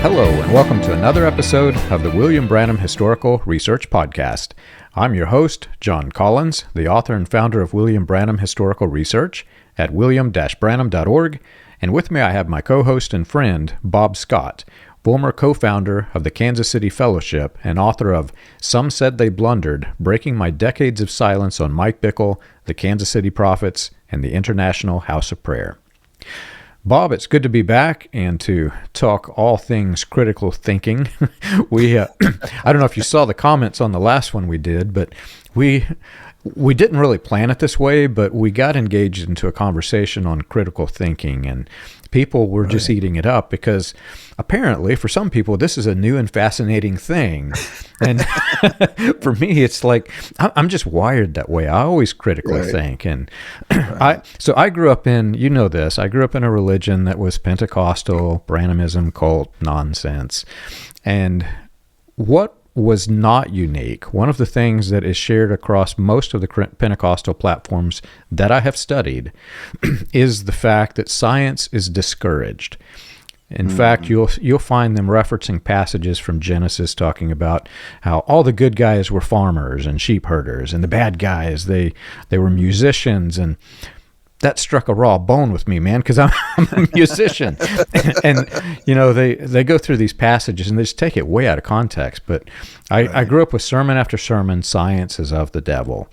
Hello, and welcome to another episode of the William Branham Historical Research Podcast. I'm your host, John Collins, the author and founder of William Branham Historical Research at william-branham.org, and with me I have my co-host and friend, Bob Scott, former co-founder of the Kansas City Fellowship and author of Some Said They Blundered, Breaking My Decades of Silence on Mike Bickle, the Kansas City Prophets, and the International House of Prayer. Bob, it's good to be back and to talk all things critical thinking. I don't know if you saw the comments on the last one we did, but we didn't really plan it this way, but we got engaged into a conversation on critical thinking, and people were just eating it up because apparently for some people this is a new and fascinating thing. And for me, it's like I'm just wired that way. I always critically think. And I grew up in, you know this, I grew up in a religion that was Pentecostal, Branhamism, cult nonsense. And what was not unique, one of the things that is shared across most of the Pentecostal platforms that I have studied is the fact that science is discouraged. In fact, you'll find them referencing passages from Genesis talking about how all the good guys were farmers and sheep herders, and the bad guys, they were musicians, and that struck a raw bone with me, man, because I'm a musician. And, you know, they go through these passages and they just take it way out of context. But I grew up with sermon after sermon, science is of the devil.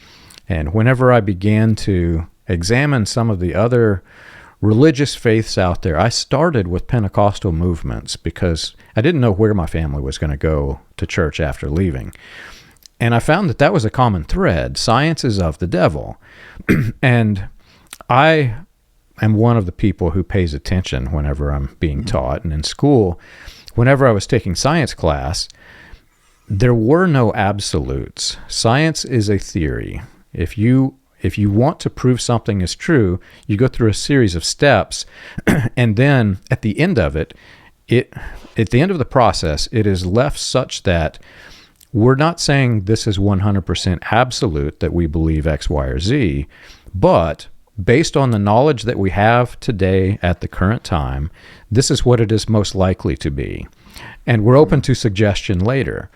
And whenever I began to examine some of the other religious faiths out there, I started with Pentecostal movements because I didn't know where my family was going to go to church after leaving. And I found that was a common thread. Science is of the devil. And I am one of the people who pays attention whenever I'm being taught. And in school, whenever I was taking science class, there were no absolutes. Science is a theory. If you want to prove something is true, you go through a series of steps, and then at the end of it, at the end of the process, it is left such that we're not saying this is 100% absolute that we believe X, Y, or Z, but based on the knowledge that we have today at the current time, this is what it is most likely to be. And we're open to suggestion later.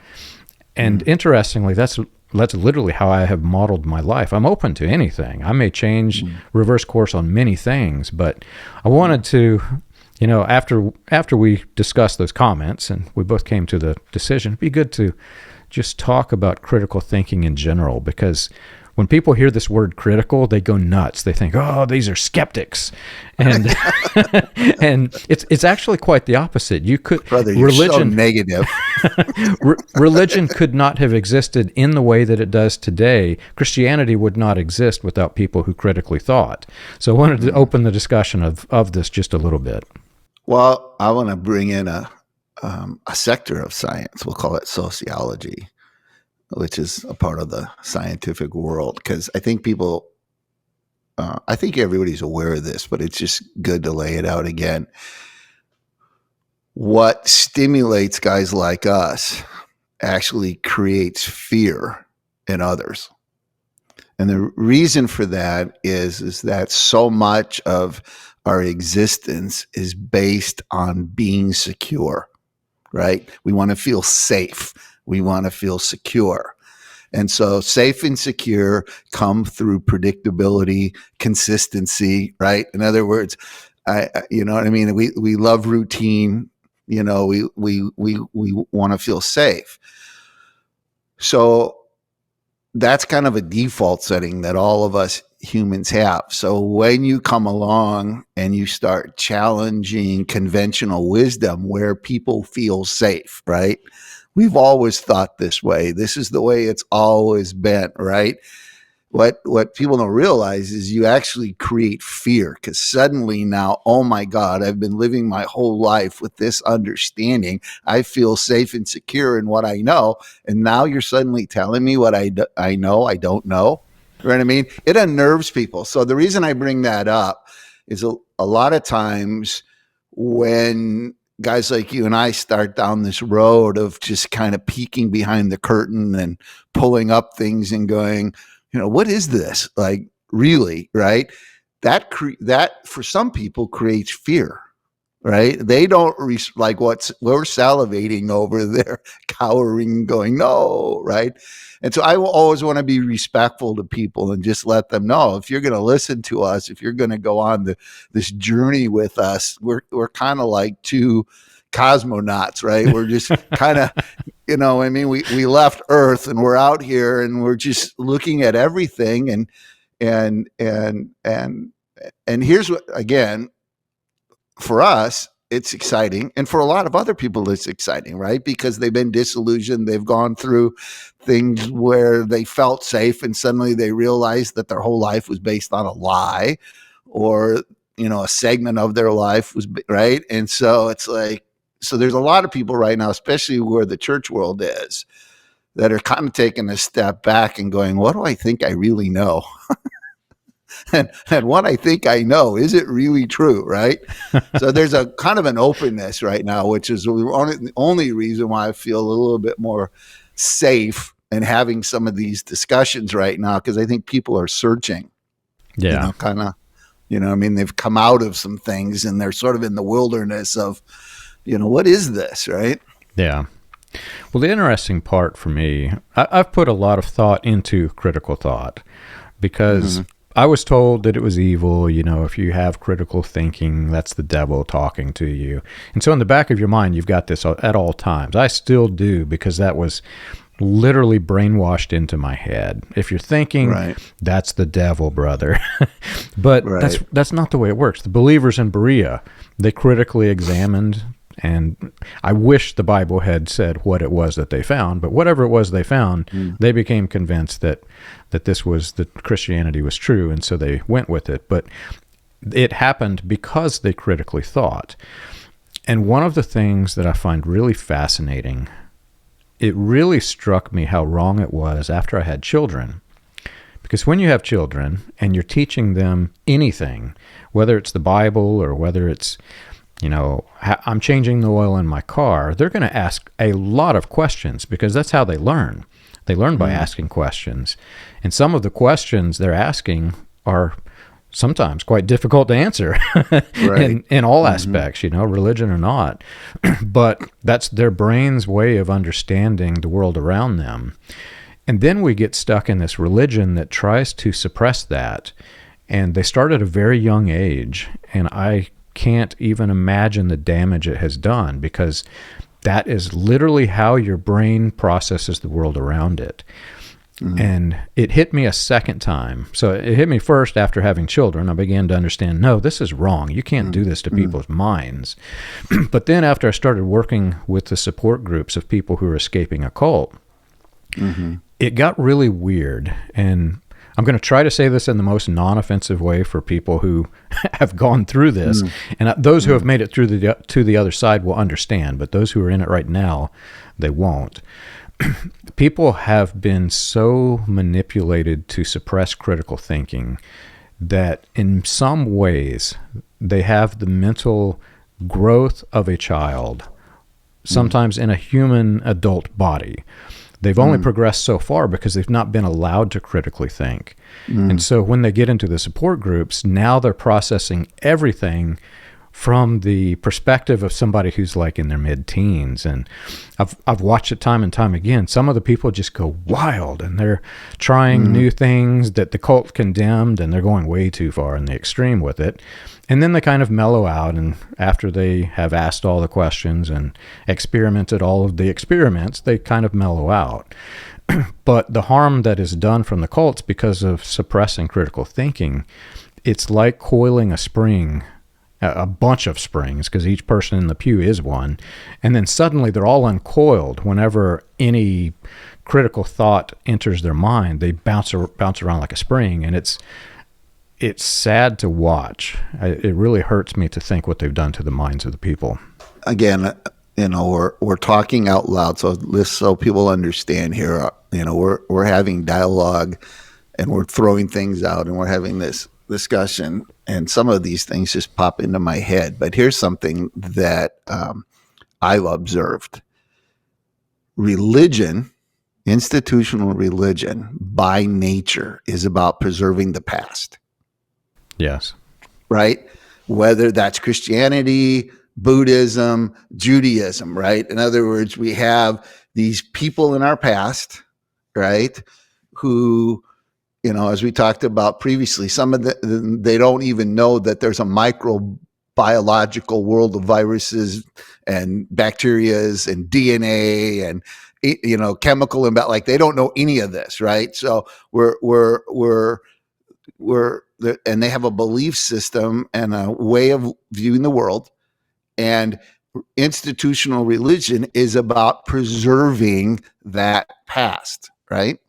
And interestingly, that's literally how I have modeled my life. I'm open to anything. I may change, reverse course on many things, but I wanted to, you know, after we discussed those comments and we both came to the decision, it'd be good to just talk about critical thinking in general, because when people hear this word critical, they go nuts. They think, "Oh, these are skeptics," and and it's actually quite the opposite. You could you're so negative. Religion could not have existed in the way that it does today. Christianity would not exist without people who critically thought. So I wanted to open the discussion of this just a little bit. Well, I want to bring in a sector of science. We'll call it sociology, which is a part of the scientific world, because I think I think everybody's aware of this, but it's just good to lay it out again. What stimulates guys like us actually creates fear in others. And the reason for that is that so much of our existence is based on being secure, right? We want to feel safe. We want to feel secure. And so safe and secure come through predictability, consistency, right? In other words, you know what I mean? We love routine, you know, we want to feel safe. So that's kind of a default setting that all of us humans have. So when you come along and you start challenging conventional wisdom where people feel safe, right? We've always thought this way. This is the way it's always been, right? What people don't realize is you actually create fear, because suddenly now, oh my God, I've been living my whole life with this understanding. I feel safe and secure in what I know. And now you're suddenly telling me what I know I don't know. You know what I mean? It unnerves people. So the reason I bring that up is a lot of times when guys like you and I start down this road of just kind of peeking behind the curtain and pulling up things and going, you know, what is this? Like, really, right? That for some people creates fear, right? They don't like what we're salivating over there, cowering, going, no, right? And so I will always want to be respectful to people and just let them know, if you're going to listen to us, if you're going to go on this journey with us, we're kind of like two cosmonauts, right? We're just kind of, I mean, we left Earth and we're out here and we're just looking at everything. And here's what, again, for us, it's exciting. And for a lot of other people, it's exciting, right? Because they've been disillusioned. They've gone through things where they felt safe and suddenly they realized that their whole life was based on a lie, or, a segment of their life was, right? And so it's like, so there's a lot of people right now, especially where the church world is, that are kind of taking a step back and going, what do I think I really know? and what I think I know, is it really true, right? So there's a kind of an openness right now, which is the only reason why I feel a little bit more safe in having some of these discussions right now, because I think people are searching. Yeah. Kind of, I mean, they've come out of some things and they're sort of in the wilderness of, what is this, right? Yeah. Well, the interesting part for me, I've put a lot of thought into critical thought, because I was told that it was evil. If you have critical thinking, that's the devil talking to you. And so in the back of your mind, you've got this at all times. I still do, because that was literally brainwashed into my head. If you're thinking, right, that's the devil, brother. But right, that's not the way it works. The believers in Berea, they critically examined, and I wish the Bible had said what it was that they found, but whatever it was they found, they became convinced that Christianity was true, and so they went with it. But it happened because they critically thought. And one of the things that I find really fascinating, it really struck me how wrong it was after I had children. Because when you have children and you're teaching them anything, whether it's the Bible or whether it's, I'm changing the oil in my car, they're going to ask a lot of questions, because that's how they learn. They learn by asking questions. And some of the questions they're asking are sometimes quite difficult to answer right, in all aspects, religion or not. But that's their brain's way of understanding the world around them. And then we get stuck in this religion that tries to suppress that. And they start at a very young age. And I can't even imagine the damage it has done, because that is literally how your brain processes the world around it. And it hit me a second time. So it hit me first after having children. I began to understand, no, this is wrong. You can't do this to people's minds. But then after I started working with the support groups of people who are escaping a cult, it got really weird. And I'm going to try to say this in the most non-offensive way for people who have gone through this. And those who have made it through to the other side will understand, but those who are in it right now, they won't. People have been so manipulated to suppress critical thinking that in some ways they have the mental growth of a child, sometimes in a human adult body. They've only progressed so far because they've not been allowed to critically think. And so when they get into the support groups, now they're processing everything from the perspective of somebody who's like in their mid-teens. And I've watched it time and time again. Some of the people just go wild, and they're trying new things that the cult condemned, and they're going way too far in the extreme with it. And then they kind of mellow out, and after they have asked all the questions and experimented all of the experiments, they kind of mellow out. But the harm that is done from the cults because of suppressing critical thinking, it's like coiling a spring, a bunch of springs, because each person in the pew is one, and then suddenly they're all uncoiled. Whenever any critical thought enters their mind, they bounce around like a spring, and it's sad to watch. It really hurts me to think what they've done to the minds of the people. Again, we're talking out loud, so people understand here. We're having dialogue, and we're throwing things out, and we're having this discussion, and some of these things just pop into my head. But here's something that I've observed. Religion, institutional religion, by nature, is about preserving the past. Yes. Right? Whether that's Christianity, Buddhism, Judaism, right? In other words, we have these people in our past, right, who, as we talked about previously, some of they don't even know that there's a microbiological world of viruses and bacterias and DNA and chemical and like they don't know any of this, right? So and they have a belief system and a way of viewing the world. And institutional religion is about preserving that past, right?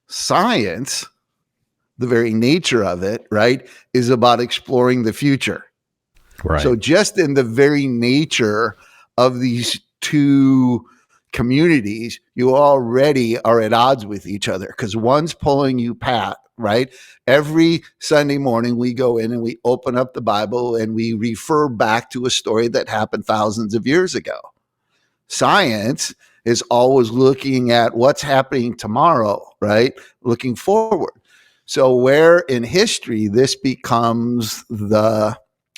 Science, the very nature of it, right, is about exploring the future. Right. So just in the very nature of these two communities, you already are at odds with each other because one's pulling you right? Every Sunday morning we go in and we open up the Bible and we refer back to a story that happened thousands of years ago. Science is always looking at what's happening tomorrow, right? Looking forward. So where in history this becomes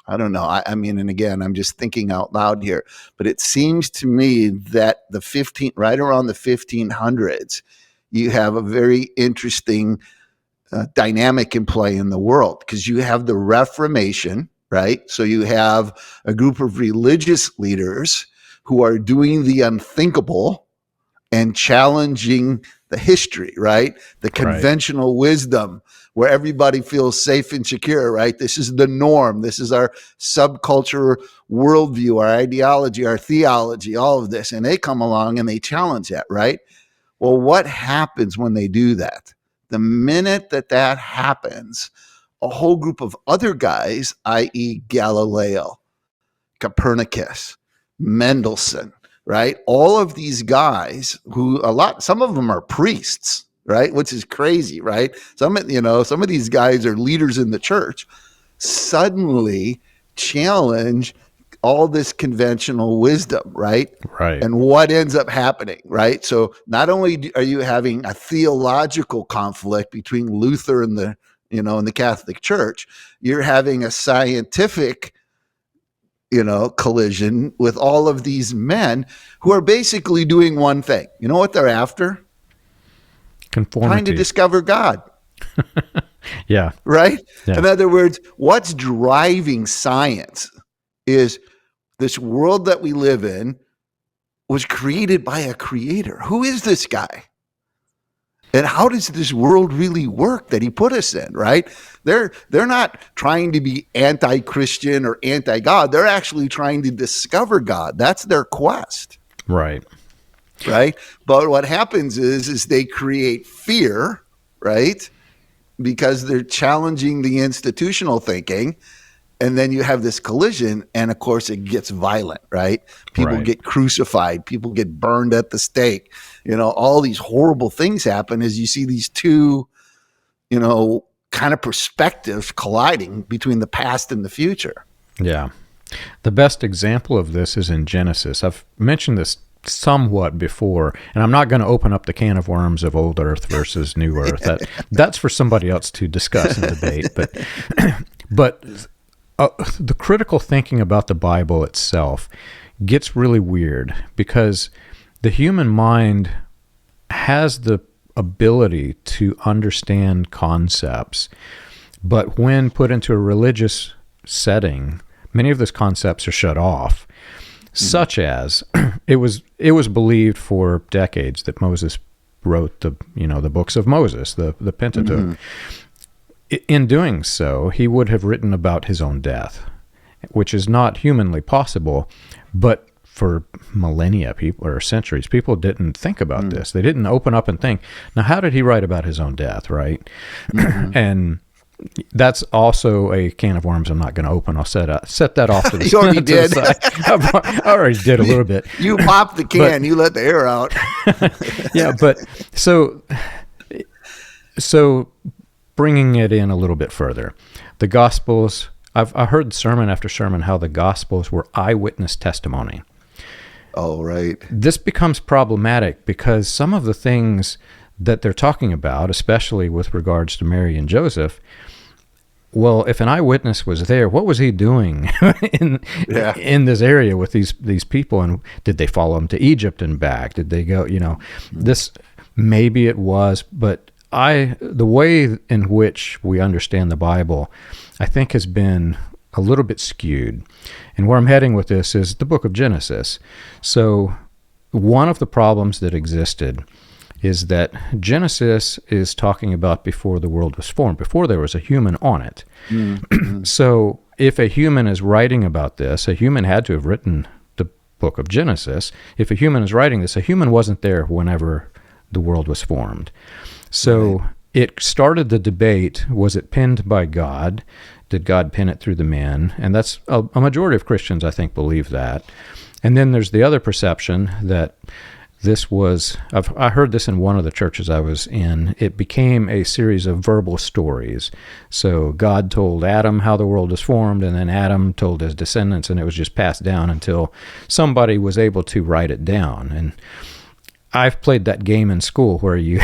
I don't know. I mean, and again, I'm just thinking out loud here, but it seems to me that right around the 1500s, you have a very interesting dynamic in play in the world because you have the Reformation, right? So you have a group of religious leaders who are doing the unthinkable and challenging the history, right? The conventional wisdom where everybody feels safe and secure, right? This is the norm. This is our subculture worldview, our ideology, our theology, all of this. And they come along and they challenge that, right? Well, what happens when they do that? The minute that happens, a whole group of other guys, i.e. Galileo, Copernicus, Mendelssohn, right? All of these guys some of them are priests, right? Which is crazy, right? Some of these guys are leaders in the church, suddenly challenge all this conventional wisdom, right? Right. And what ends up happening, right? So not only are you having a theological conflict between Luther and the Catholic Church, you're having a scientific collision with all of these men who are basically doing one thing. You know what they're after? Conformity. Trying to discover God. Yeah. Right? Yeah. In other words, what's driving science is this world that we live in was created by a creator. Who is this guy? And how does this world really work that he put us in, right? They're not trying to be anti-Christian or anti-God. They're actually trying to discover God. That's their quest. Right. Right? But what happens is they create fear, right? Because they're challenging the institutional thinking. And then you have this collision, and of course it gets violent, right? People get crucified, people get burned at the stake. All these horrible things happen as you see these two, kind of perspectives colliding between the past and the future. Yeah. The best example of this is in Genesis. I've mentioned this somewhat before, and I'm not going to open up the can of worms of old earth versus new earth. That's for somebody else to discuss and debate. But the critical thinking about the Bible itself gets really weird because the human mind has the ability to understand concepts, but when put into a religious setting, many of those concepts are shut off. Such as it was believed for decades that Moses wrote the books of Moses, the Pentateuch. Mm-hmm. In doing so, he would have written about his own death, which is not humanly possible, but for millennia, people or centuries, people didn't think about this. They didn't open up and think, now how did he write about his own death, right? Mm-hmm. And that's also a can of worms I'm not going to open. I'll set that off to the You already did. I already did a little bit. You popped the can, you let the air out. Yeah, but so bringing it in a little bit further, the Gospels, I've heard sermon after sermon how the Gospels were eyewitness testimony. Oh, right. This becomes problematic because some of the things that they're talking about, especially with regards to Mary and Joseph, well, if an eyewitness was there, what was he doing in Yeah. in this area with these people? And did they follow him to Egypt and back? Did they go? This maybe it was, but the way in which we understand the Bible, I think, has been a little bit skewed. And where I'm heading with this is the book of Genesis. So one of the problems that existed is that Genesis is talking about before the world was formed, before there was a human on it. Mm-hmm. So if a human is writing about this, a human had to have written the book of Genesis. If a human is writing this, a human wasn't there whenever the world was formed. So Right. it started the debate, was it penned by God? Did God pen it through the men? And that's a majority of Christians, I think, believe that. And then there's the other perception that I heard this in one of the churches I was in. It became a series of verbal stories. So God told Adam how the world was formed, and then Adam told his descendants, and it was just passed down until somebody was able to write it down. And I've played that game in school where you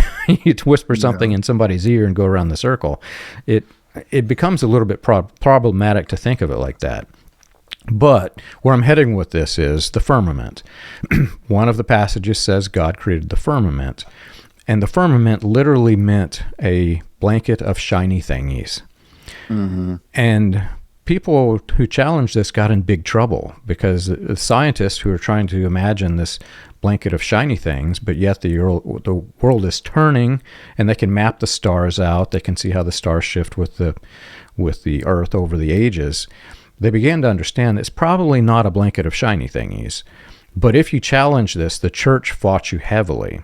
whisper something in somebody's ear and go around the circle. It becomes a little bit problematic to think of it like that. But where I'm heading with this is the firmament. One of the passages says God created the firmament, and the firmament literally meant a blanket of shiny thingies. Mm-hmm. And people who challenged this got in big trouble because the scientists who are trying to imagine this blanket of shiny things, but yet the world is turning, and they can map the stars out. They can see how the stars shift with the Earth over the ages. They began to understand it's probably not a blanket of shiny thingies. But if you challenge this, the church fought you heavily.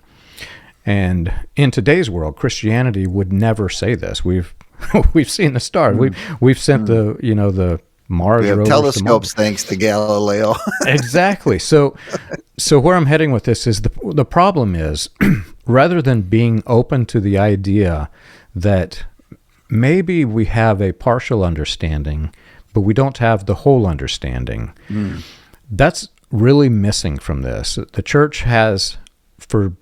And in today's world, Christianity would never say this. We've seen the stars. We've sent the Mars We have rovers telescopes thanks to Galileo. Exactly. So where I'm heading with this is the problem is rather than being open to the idea that maybe we have a partial understanding, but we don't have the whole understanding. That's really missing from this. The church has, for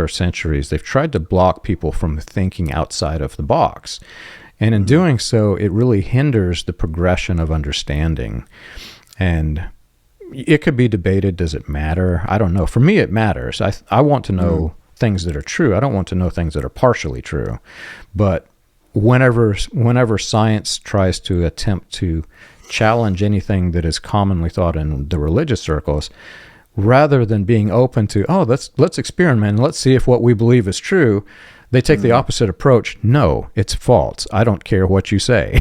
centuries, they've tried to block people from thinking outside of the box. And in doing so, it really hinders the progression of understanding. And it could be debated, does it matter? I don't know. For me, it matters. I want to know things that are true. I don't want to know things that are partially true. But whenever science tries to attempt to challenge anything that is commonly thought in the religious circles, rather than being open to, let's experiment and let's see if what we believe is true, they take the opposite approach. No, it's false. I don't care what you say.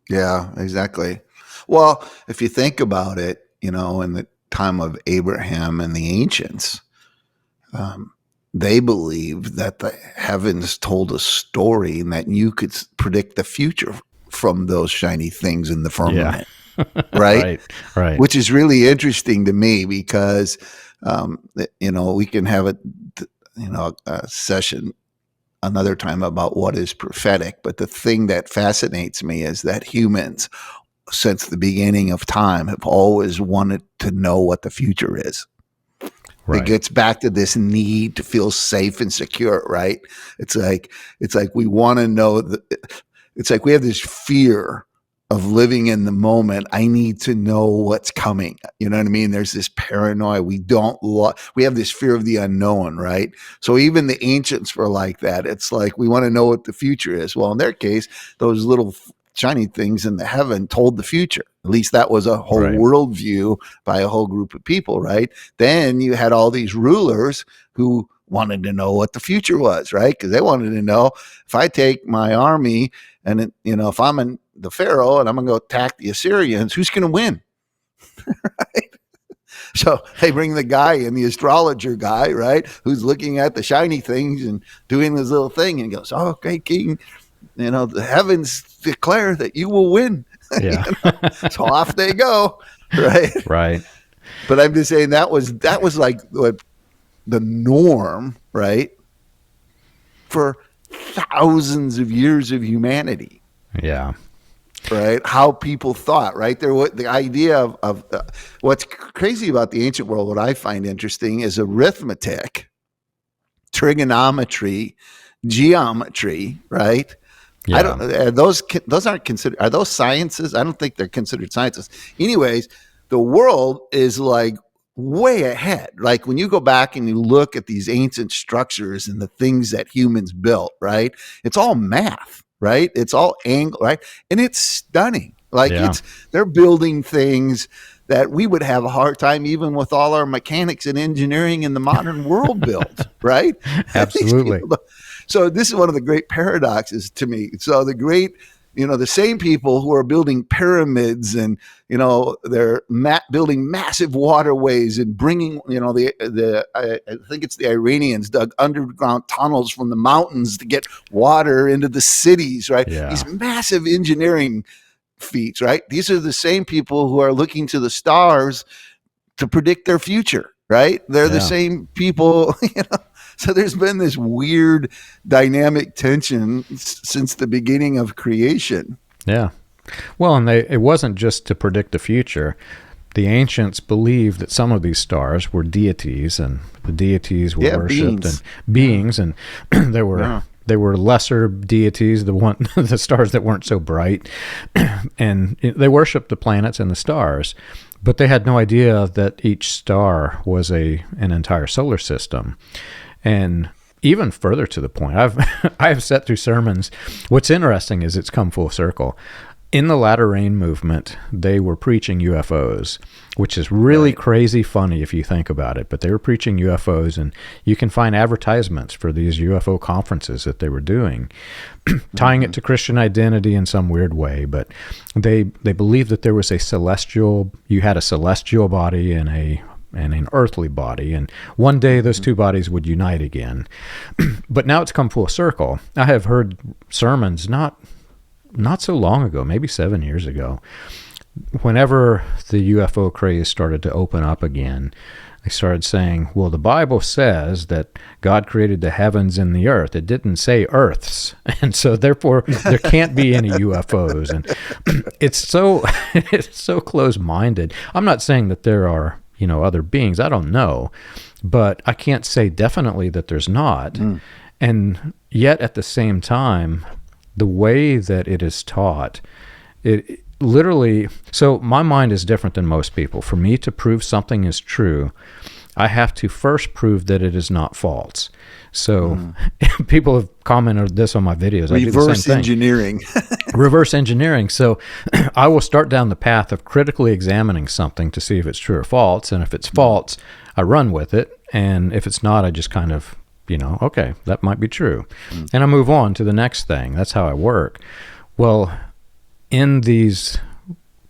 Yeah, exactly. Well, if you think about it, in the time of Abraham and the ancients, they believed that the heavens told a story and that you could predict the future from those shiny things in the firmament. Yeah. Right? Right. Which is really interesting to me because, we can have a session another time about what is prophetic. But the thing that fascinates me is that humans, since the beginning of time, have always wanted to know what the future is. Right. It gets back to this need to feel safe and secure, right? It's like we want to know it's like we have this fear of living in the moment. I need to know what's coming. You know what I mean? There's this paranoia. We have this fear of the unknown, right? So even the ancients were like that. It's like we want to know what the future is. Well, in their case, those little shiny things in the heaven told the future. At least that was a whole worldview by a whole group of people, right? Then you had all these rulers who wanted to know what the future was, right? Because they wanted to know, if I take my army and, if I'm in the Pharaoh and I'm going to go attack the Assyrians, who's going to win? Right? So they bring the guy in, the astrologer guy, right? Who's looking at the shiny things and doing this little thing, and he goes, "Oh, okay, king, the heavens declare that you will win." Yeah. So off they go, right? Right. But I'm just saying that was like what the norm, right, for thousands of years of humanity. Yeah. Right, how people thought, right? The idea of what's crazy about the ancient world, what I find interesting, is arithmetic, trigonometry, geometry, right? I Yeah. don't. Those aren't considered. Are those sciences? I don't think they're considered sciences. Anyways, the world is like way ahead. Like when you go back and you look at these ancient structures and the things that humans built, right? It's all math, right? It's all angle, right? And it's stunning. Like Yeah. they're building things that we would have a hard time even with all our mechanics and engineering in the modern world build, right? These Absolutely. people, so this is one of the great paradoxes to me. So the same people who are building pyramids and, they're building massive waterways and bringing, I think it's the Iranians dug underground tunnels from the mountains to get water into the cities, right? Yeah. These massive engineering feats, right? These are the same people who are looking to the stars to predict their future, right? They're the same people, So there's been this weird dynamic tension since the beginning of creation. Yeah. Well, and it wasn't just to predict the future. The ancients believed that some of these stars were deities, and the deities were worshipped and beings, and there were lesser deities, the stars that weren't so bright, and they worshipped the planets and the stars, but they had no idea that each star was an entire solar system. And even further to the point, I've sat through sermons. What's interesting is it's come full circle. In the latter rain movement, they were preaching UFOs, which is really crazy funny if you think about it. But they were preaching UFOs, and you can find advertisements for these UFO conferences that they were doing, tying it to Christian identity in some weird way. But they believed that there was you had a celestial body and an earthly body, and one day those two bodies would unite again. But now it's come full circle. I have heard sermons not so long ago, maybe 7 years ago, whenever the UFO craze started to open up again, they started saying, well, the Bible says that God created the heavens and the earth. It didn't say earths. And so therefore there can't be any UFOs. And it's so close-minded. I'm not saying that there are, other beings. I don't know, but I can't say definitely that there's not. And yet at the same time, the way that it is taught, it literally, so my mind is different than most people. For me to prove something is true, I have to first prove that it is not false. So people have commented this on my videos. Reverse engineering. Reverse engineering. So I will start down the path of critically examining something to see if it's true or false. And if it's false, I run with it. And if it's not, I just kind of, okay, that might be true. And I move on to the next thing. That's how I work. Well, in these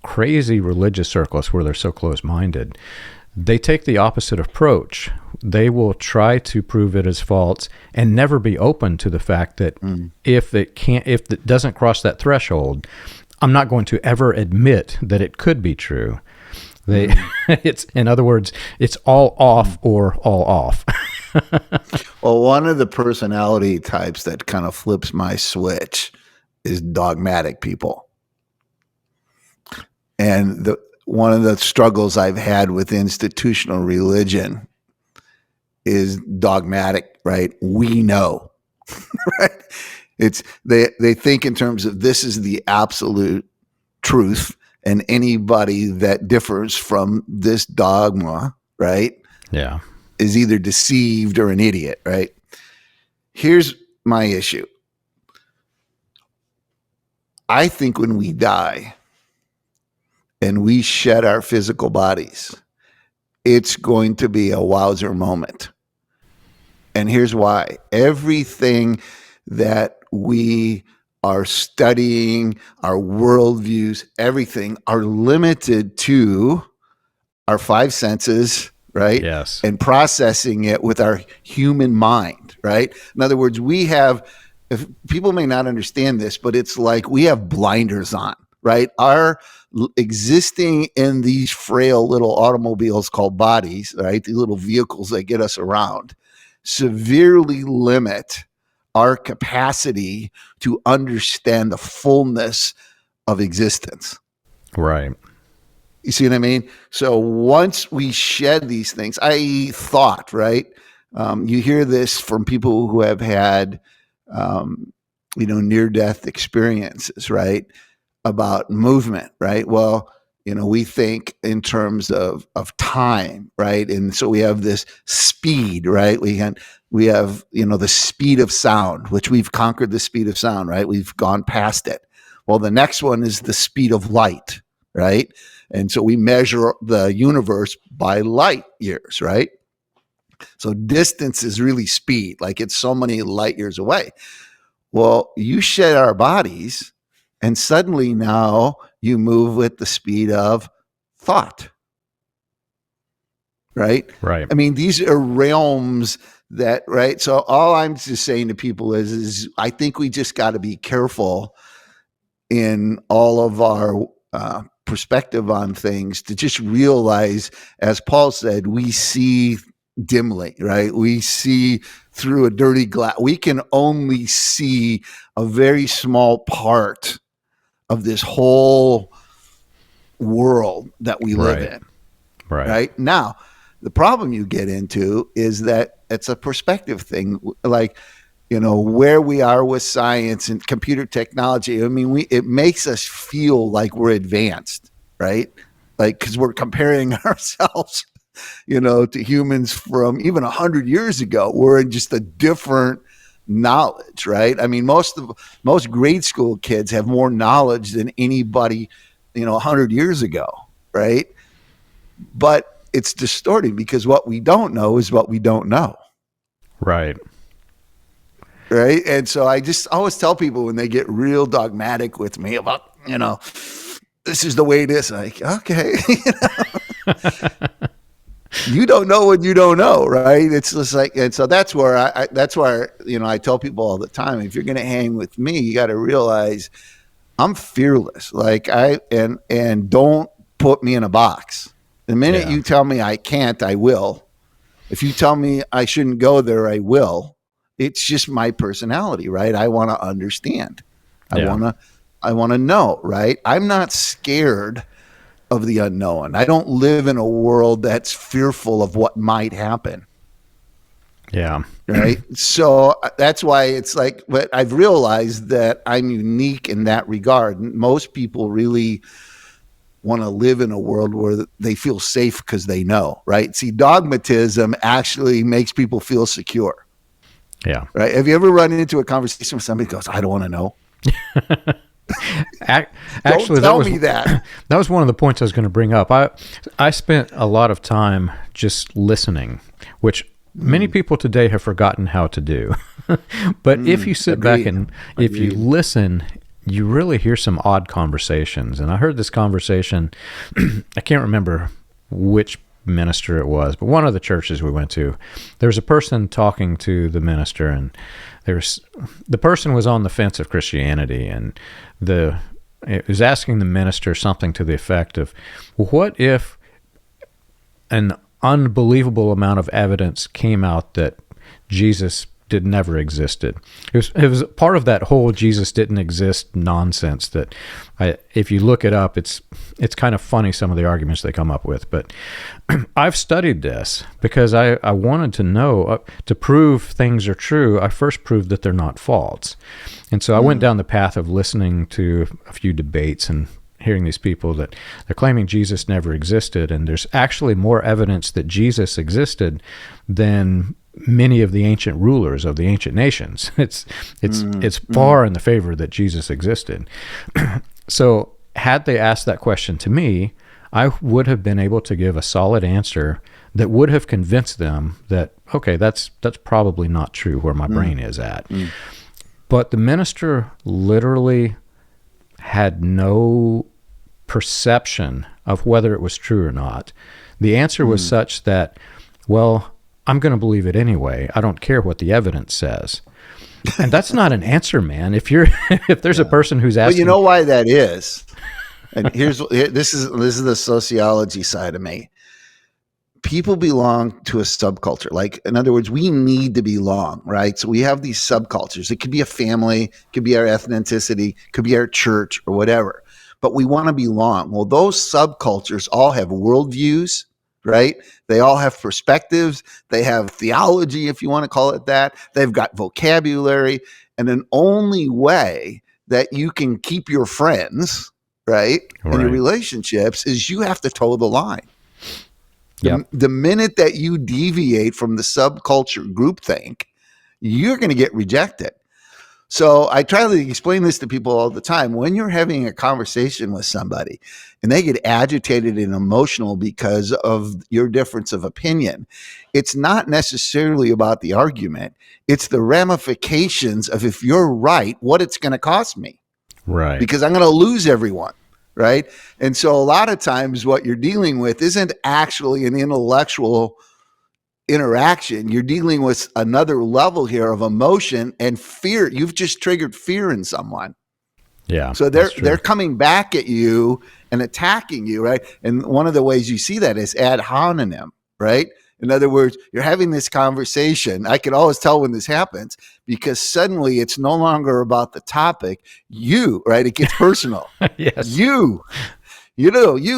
crazy religious circles where they're so close-minded, they take the opposite approach. They will try to prove it as false and never be open to the fact that if it doesn't cross that threshold, I'm not going to ever admit that it could be true. It's, in other words, it's all off or all off. Well, one of the personality types that kind of flips my switch is dogmatic people. And one of the struggles I've had with institutional religion is dogmatic, right? We know, right? It's they think in terms of this is the absolute truth, and anybody that differs from this dogma, right? Yeah. Is either deceived or an idiot, right? Here's my issue. I think when we die and we shed our physical bodies, it's going to be a wowzer moment. And here's why. Everything that we are studying, our worldviews, everything are limited to our five senses, right? Yes. And processing it with our human mind, right? In other words, if people may not understand this, but it's like we have blinders on, right? Our existing in these frail little automobiles called bodies, right? The little vehicles that get us around severely limit our capacity to understand the fullness of existence. Right. You see what I mean? So once we shed these things, i.e. thought, right? You hear this from people who have had near-death experiences, right? About movement, right? Well, we think in terms of time, right? And so we have this speed, right? We have the speed of sound, which we've conquered the speed of sound, right? We've gone past it. Well, the next one is the speed of light, right? And so we measure the universe by light years, right? So distance is really speed, like it's so many light years away. Well, you shed our bodies, and suddenly now you move with the speed of thought, right? Right. I mean, these are realms that, right? So all I'm just saying to people is I think we just got to be careful in all of our perspective on things to just realize, as Paul said, we see dimly, right? We see through a dirty glass. We can only see a very small part of this whole world that we live in. Right now, the problem you get into is that it's a perspective thing. Like, where we are with science and computer technology. I mean, it makes us feel like we're advanced, right? Like, because we're comparing ourselves, to humans from even 100 years ago. We're in just a different knowledge, right? I mean, most grade school kids have more knowledge than anybody, 100 years ago, right? But it's distorting because what we don't know is what we don't know. Right. Right. And so I just always tell people when they get real dogmatic with me about, this is the way it is. Like, okay, you don't know what you don't know. Right. It's just like, and so that's where I tell people all the time, if you're going to hang with me, you got to realize I'm fearless. Like and don't put me in a box. The minute you tell me I can't, I will. If you tell me I shouldn't go there, I will. It's just my personality, right? I want to understand. I want to know, right? I'm not scared of the unknown. I don't live in a world that's fearful of what might happen. Yeah. Right. So that's why it's like, but I've realized that I'm unique in that regard. Most people really want to live in a world where they feel safe because they know, right? See, dogmatism actually makes people feel secure. Yeah. Right. Have you ever run into a conversation with somebody who goes, I don't want to know? Actually, tell me that. That was one of the points I was going to bring up. I spent a lot of time just listening, which many people today have forgotten how to do. But if you sit back and if you listen, you really hear some odd conversations. And I heard this conversation, I can't remember which minister it was, but one of the churches we went to, there was a person talking to the minister, and the person was on the fence of Christianity, and it was asking the minister something to the effect of, well, what if an unbelievable amount of evidence came out that Jesus never existed? It was part of that whole Jesus didn't exist nonsense that if you look it up, it's kind of funny, some of the arguments they come up with. But I've studied this because I wanted to know, to prove things are true, I first proved that they're not false. And so I went down the path of listening to a few debates and hearing these people that they're claiming Jesus never existed, and there's actually more evidence that Jesus existed than many of the ancient rulers of the ancient nations. It's far in the favor that Jesus existed. So had they asked that question to me, I would have been able to give a solid answer that would have convinced them that, okay, that's probably not true where my brain is at. But the minister literally had no perception of whether it was true or not. The answer was such that, well, I'm going to believe it anyway. I don't care what the evidence says. And that's not an answer, man. If there's a person who's asking, but you know why that is? And this is the sociology side of me. People belong to a subculture. Like, in other words, we need to belong, right? So we have these subcultures. It could be a family, it could be our ethnicity, it could be our church or whatever. But we want to belong. Well, those subcultures all have worldviews, right? They all have perspectives. They have theology, if you want to call it that. They've got vocabulary. And an only way that you can keep your friends, right, and your relationships is you have to toe the line. The minute that you deviate from the subculture groupthink, you're going to get rejected. So I try to explain this to people all the time. When you're having a conversation with somebody and they get agitated and emotional because of your difference of opinion, it's not necessarily about the argument. It's the ramifications of, if you're right, what it's going to cost me. Right. Because I'm going to lose everyone. Right. And so a lot of times what you're dealing with isn't actually an intellectual interaction. You're dealing with another level here of emotion and fear. You've just triggered fear in someone. Yeah. So they're coming back at you and attacking you, right? And one of the ways you see that is ad hominem, right? In other words, you're having this conversation. I can always tell when this happens because suddenly it's no longer about the topic. You, right? It gets personal. Yes. You,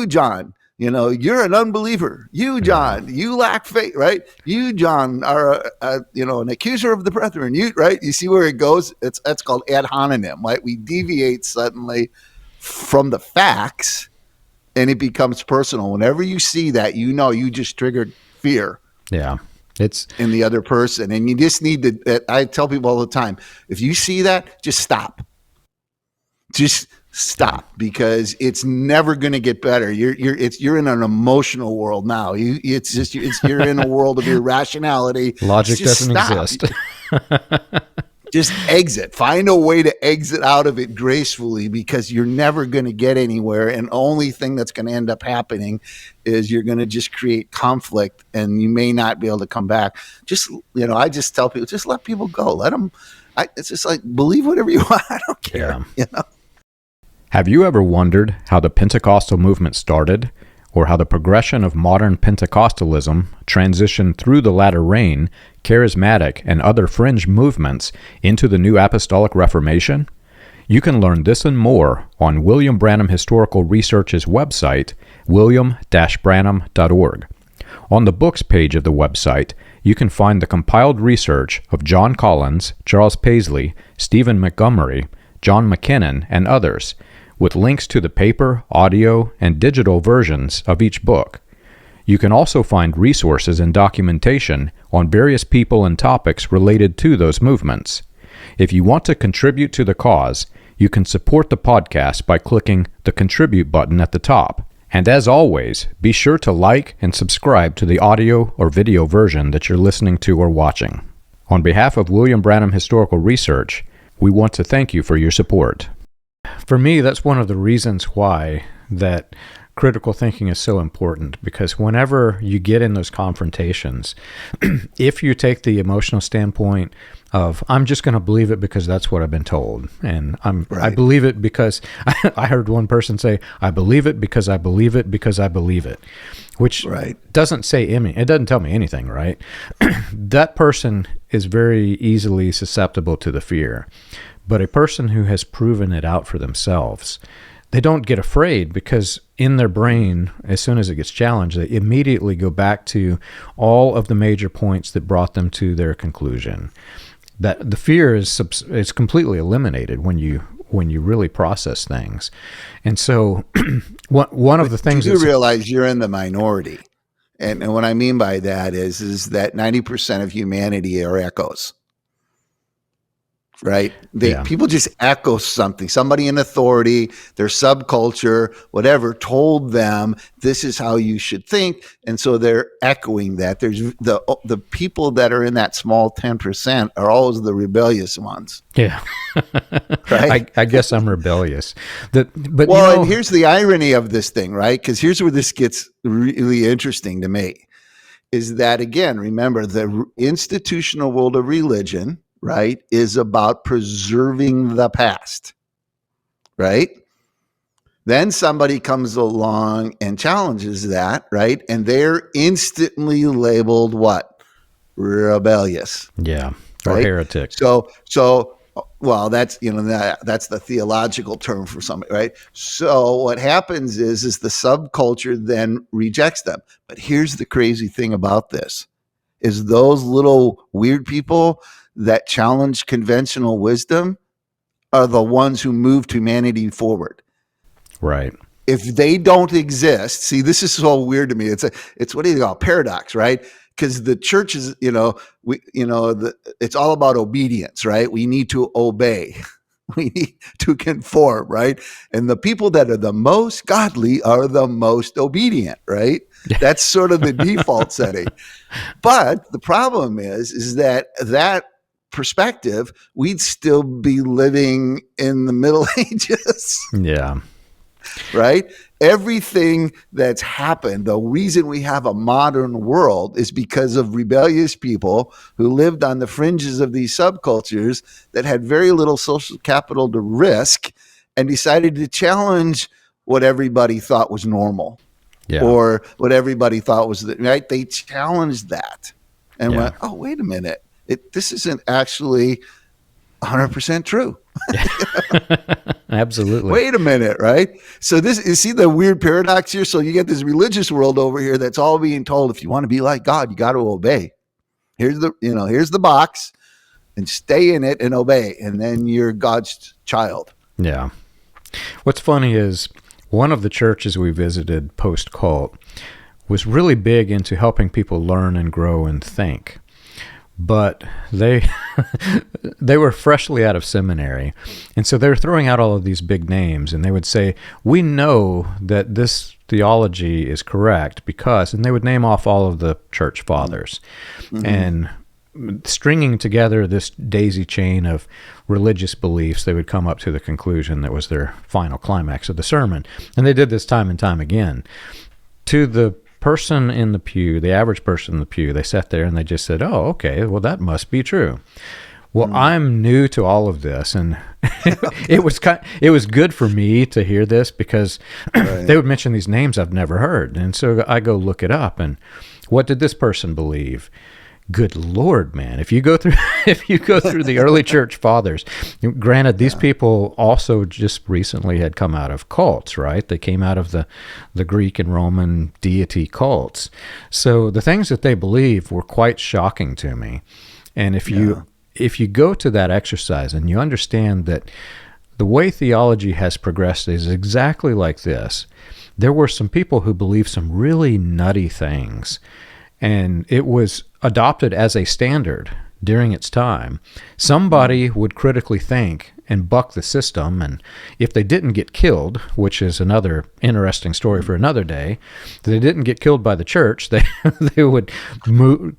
John, you're an unbeliever. You, John, you lack faith, right? You, John, are, an accuser of the brethren. You, right? You see where it goes? That's called ad hominem, right? We deviate suddenly from the facts and it becomes personal. Whenever you see that, you just triggered fear. Yeah. It's in the other person. And you just need to, I tell people all the time, if you see that, just stop. Just stop, because it's never going to get better. You're in an emotional world now. You're in a world of irrationality. Logic doesn't exist. Just exit. Find a way to exit out of it gracefully, because you're never going to get anywhere. And only thing that's going to end up happening is you're going to just create conflict, and you may not be able to come back. I just tell people, just let people go. Let them. It's just like, believe whatever you want. I don't care. Yeah. Have you ever wondered how the Pentecostal movement started, or how the progression of modern Pentecostalism transitioned through the latter rain, charismatic, and other fringe movements into the New Apostolic Reformation? You can learn this and more on William Branham Historical Research's website, william-branham.org. On the books page of the website, you can find the compiled research of John Collins, Charles Paisley, Stephen Montgomery, John McKinnon, and others, with links to the paper, audio, and digital versions of each book. You can also find resources and documentation on various people and topics related to those movements. If you want to contribute to the cause, you can support the podcast by clicking the Contribute button at the top. And as always, be sure to like and subscribe to the audio or video version that you're listening to or watching. On behalf of William Branham Historical Research, we want to thank you for your support. For me, that's one of the reasons why that critical thinking is so important, because whenever you get in those confrontations, if you take the emotional standpoint of, I'm just going to believe it because that's what I've been told, and I believe it because I heard one person say, I believe it because I believe it because I believe it, which doesn't say it doesn't tell me anything, right? That person is very easily susceptible to the fear. But a person who has proven it out for themselves, they don't get afraid, because in their brain, as soon as it gets challenged, they immediately go back to all of the major points that brought them to their conclusion. That the fear is completely eliminated when you really process things. And so one of the things you realize you're in the minority. And what I mean by that is that 90% of humanity are echoes. Right? People just echo something. Somebody in authority, their subculture, whatever, told them this is how you should think. And so they're echoing that. There's the people that are in that small 10% are always the rebellious ones. Yeah. Right? I guess I'm rebellious. And here's the irony of this thing, right? Because here's where this gets really interesting to me, is that, again, remember, the institutional world of religion, right, is about preserving the past, right? Then somebody comes along and challenges that, right? And they're instantly labeled what? Rebellious. Yeah. Or right? heretic. So Well, that's that's the theological term for something, right? So what happens is the subculture then rejects them. But here's the crazy thing about this: is those little weird people that challenge conventional wisdom are the ones who moved humanity forward. Right. If they don't exist, see, this is so weird to me. It's what do you call paradox, right? Because the church is, it's all about obedience, right? We need to obey. We need to conform, right? And the people that are the most godly are the most obedient, right? That's sort of the default setting. But the problem is that perspective, we'd still be living in the Middle Ages. Yeah. Right? Everything that's happened, the reason we have a modern world is because of rebellious people who lived on the fringes of these subcultures that had very little social capital to risk and decided to challenge what everybody thought was normal. Yeah. Or what everybody thought was right. They challenged that and went, oh, wait a minute. This isn't actually 100% true. Absolutely. Wait a minute, right? So you see the weird paradox here? So you get this religious world over here that's all being told, if you want to be like God, you got to obey. Here's the box, and stay in it and obey, and then you're God's child. Yeah. What's funny is one of the churches we visited post-cult was really big into helping people learn and grow and think. But they were freshly out of seminary, and so they were throwing out all of these big names, and they would say, we know that this theology is correct because, and they would name off all of the church fathers, and stringing together this daisy chain of religious beliefs, they would come up to the conclusion that was their final climax of the sermon. And they did this time and time again. To the person in the pew, the average person in the pew, they sat there and they just said, oh, okay, well, that must be true. Well, I'm new to all of this, and it was good for me to hear this because they would mention these names I've never heard. And so I go look it up, and what did this person believe? Good Lord, man! If you go through the early church fathers, granted, these people also just recently had come out of cults, right? They came out of the Greek and Roman deity cults. So the things that they believed were quite shocking to me. And if you go to that exercise and you understand that the way theology has progressed is exactly like this, there were some people who believed some really nutty things, and it was adopted as a standard during its time. Somebody would critically think and buck the system, and if they didn't get killed, which is another interesting story for another day, if they didn't get killed by the church, they would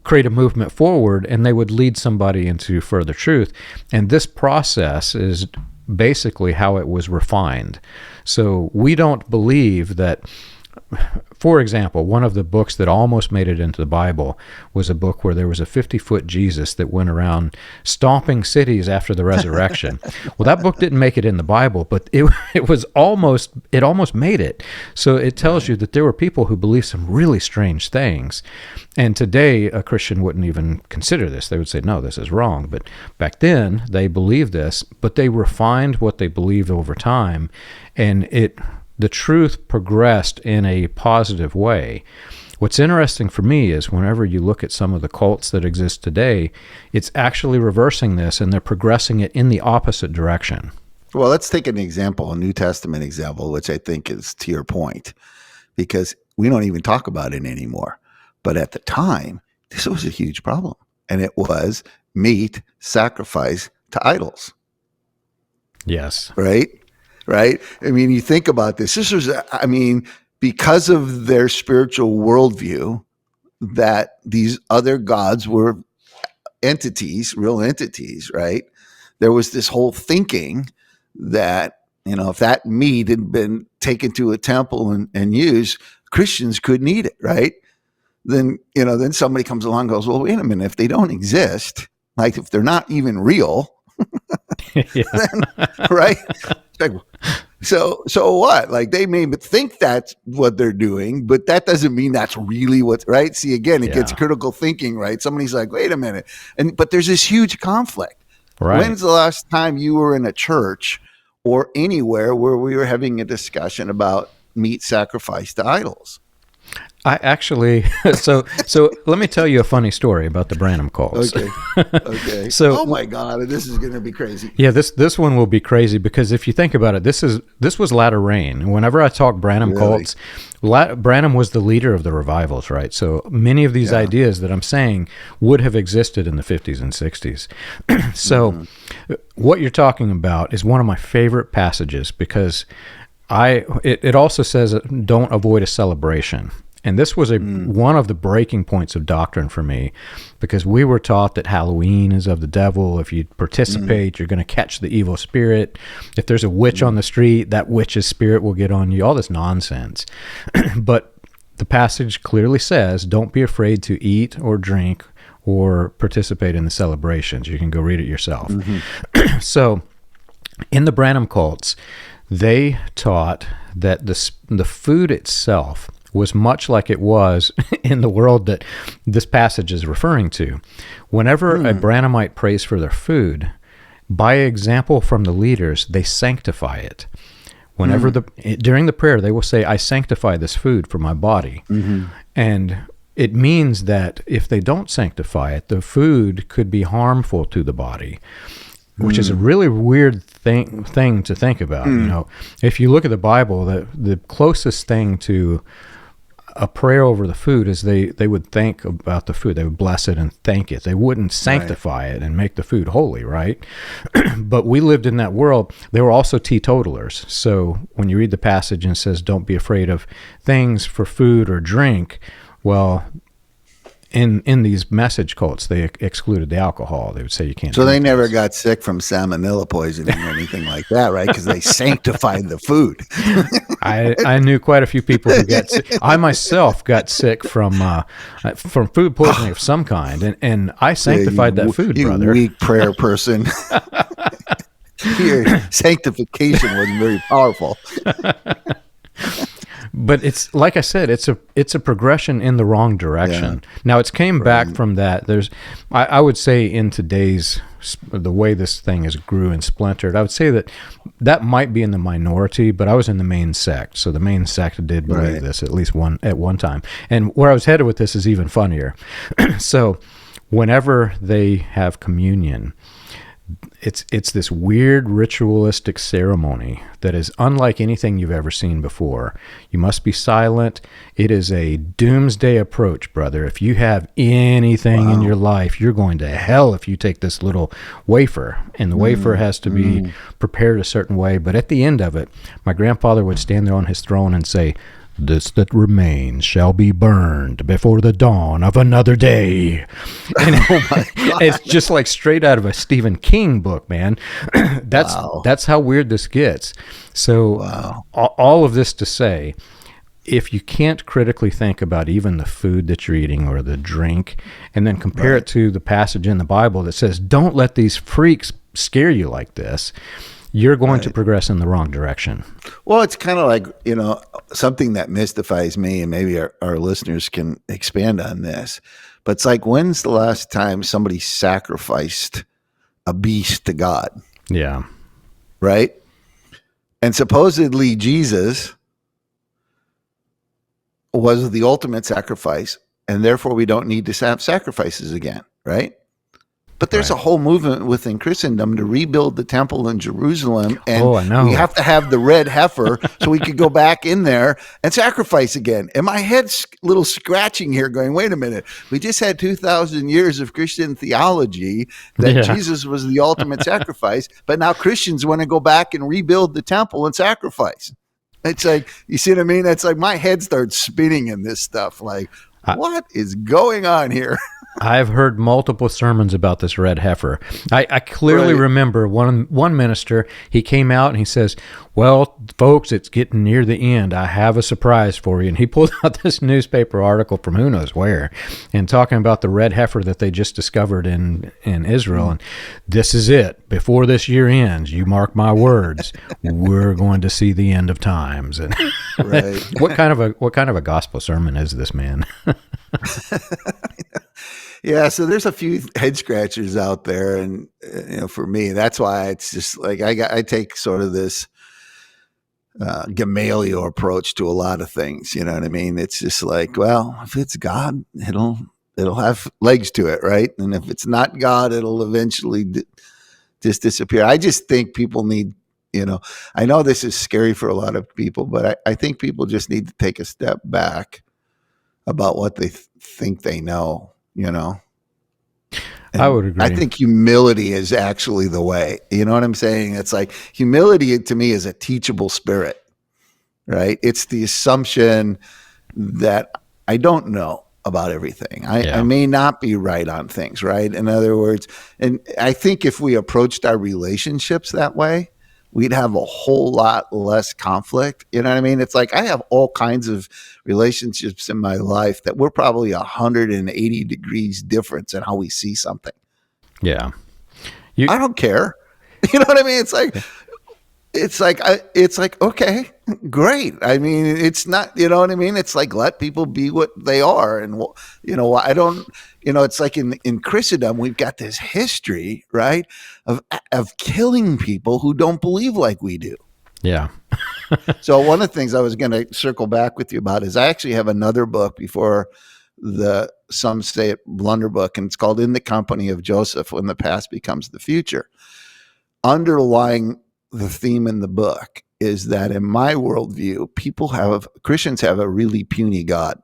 create a movement forward, and they would lead somebody into further truth. And this process is basically how it was refined. So we don't believe that. For example, one of the books that almost made it into the Bible was a book where there was a 50-foot Jesus that went around stomping cities after the resurrection. Well, that book didn't make it in the Bible, but it almost made it. So it tells you that there were people who believed some really strange things. And today, a Christian wouldn't even consider this. They would say, no, this is wrong. But back then, they believed this, but they refined what they believed over time, and the truth progressed in a positive way. What's interesting for me is whenever you look at some of the cults that exist today, it's actually reversing this, and they're progressing it in the opposite direction. Well, let's take an example, a New Testament example, which I think is to your point, because we don't even talk about it anymore. But at the time, this was a huge problem, and it was meat sacrificed to idols. Yes. Right? I mean, you think about this. This was, because of their spiritual worldview, that these other gods were entities, real entities, right? There was this whole thinking that, if that meat had been taken to a temple and used, Christians couldn't eat it, right? Then somebody comes along and goes, well, wait a minute, if they don't exist, like if they're not even real, then, right? So what? Like they may think that's what they're doing, but that doesn't mean that's really what's right. See, again, it gets critical thinking, right? Somebody's like, wait a minute. But there's this huge conflict. Right. When's the last time you were in a church or anywhere where we were having a discussion about meat sacrificed to idols? I actually, so let me tell you a funny story about the Branham cults. Okay. So, oh my God, this is going to be crazy. Yeah, this one will be crazy because if you think about it, this was latter rain. Whenever I talk Branham cults, Branham was the leader of the revivals, right? So many of these ideas that I'm saying would have existed in the 50s and 60s. So what you're talking about is one of my favorite passages because it also says don't avoid a celebration. And this was one of the breaking points of doctrine for me because we were taught that Halloween is of the devil. If you participate, you're going to catch the evil spirit. If there's a witch on the street, that witch's spirit will get on you, all this nonsense. But the passage clearly says, don't be afraid to eat or drink or participate in the celebrations. You can go read it yourself. So in the Branham cults, they taught that the food itself was much like it was in the world that this passage is referring to. Whenever a Branhamite prays for their food, by example from the leaders, they sanctify it. Whenever during the prayer, they will say, I sanctify this food for my body. And it means that if they don't sanctify it, the food could be harmful to the body, which is a really weird thing to think about. You know, if you look at the Bible, the closest thing to a prayer over the food is they would think about the food. They would bless it and thank it. They wouldn't sanctify it and make the food holy, right? But we lived in that world. They were also teetotalers. So when you read the passage and it says, don't be afraid of things for food or drink, well, in these message cults, they excluded the alcohol. They would say you can't. So they never got sick from salmonella poisoning or anything like that, right? Because they sanctified the food. I knew quite a few people who got sick. I myself got sick from food poisoning of some kind, and I sanctified that food, you brother. Weak prayer person. Your sanctification was very powerful. But it's like I said, it's a progression in the wrong direction. Now it's came back from that. There's, I would say, in today's the way this thing has grew and splintered, I would say that might be in the minority. But I was in the main sect, so the main sect did believe this at least at one time. And where I was headed with this is even funnier. So whenever they have communion, it's this weird ritualistic ceremony that is unlike anything you've ever seen before. You must be silent. It is a doomsday approach, brother. If you have anything in your life, you're going to hell if you take this little wafer. And the wafer has to be prepared a certain way. But at the end of it, my grandfather would stand there on his throne and say, "This that remains shall be burned before the dawn of another day." And it's just like straight out of a Stephen King book, man. That's how weird this gets. So all of this to say, if you can't critically think about even the food that you're eating or the drink, and then compare it to the passage in the Bible that says, don't let these freaks scare you like this, you're going to progress in the wrong direction. Well, it's kind of like, something that mystifies me, and maybe our listeners can expand on this, but it's like, when's the last time somebody sacrificed a beast to God? Yeah. Right? And supposedly Jesus was the ultimate sacrifice, and therefore we don't need to have sacrifices again, right? But there's a whole movement within Christendom to rebuild the temple in Jerusalem, and we have to have the red heifer so we could go back in there and sacrifice again. And my head's a little scratching here going, wait a minute, we just had 2,000 years of Christian theology that Jesus was the ultimate sacrifice, but now Christians want to go back and rebuild the temple and sacrifice. It's like, you see what I mean? It's like my head starts spinning in this stuff. Like, what is going on here? I've heard multiple sermons about this red heifer. I clearly remember one minister, he came out and he says, "Well, folks, it's getting near the end. I have a surprise for you." And he pulled out this newspaper article from who knows where and talking about the red heifer that they just discovered in Israel. And this is it. Before this year ends, you mark my words, we're going to see the end of times. And what kind of a gospel sermon is this, man? Yeah, so there's a few head scratchers out there, and for me, that's why it's just like I take sort of this Gamaliel approach to a lot of things. You know what I mean? It's just like, well, if it's God, it'll have legs to it, right? And if it's not God, it'll eventually just disappear. I just think people need, I know this is scary for a lot of people, but I think people just need to take a step back about what they think they know, And I would agree. I think humility is actually the way. You know what I'm saying? It's like humility to me is a teachable spirit, right? It's the assumption that I don't know about everything. I may not be right on things, right? In other words, and I think if we approached our relationships that way, we'd have a whole lot less conflict. You know what I mean? It's like I have all kinds of relationships in my life that we're probably 180 degrees difference in how we see something. Yeah. I don't care. You know what I mean? It's like, okay, great. I mean, it's not, you know what I mean? It's like, let people be what they are. And, I don't, it's like in Christendom, we've got this history, right, of killing people who don't believe like we do. Yeah. So one of the things I was going to circle back with you about is I actually have another book before some say it blunder book, and it's called In the Company of Joseph, When the Past Becomes the Future. Underlying the theme in the book is that in my worldview, Christians have a really puny God.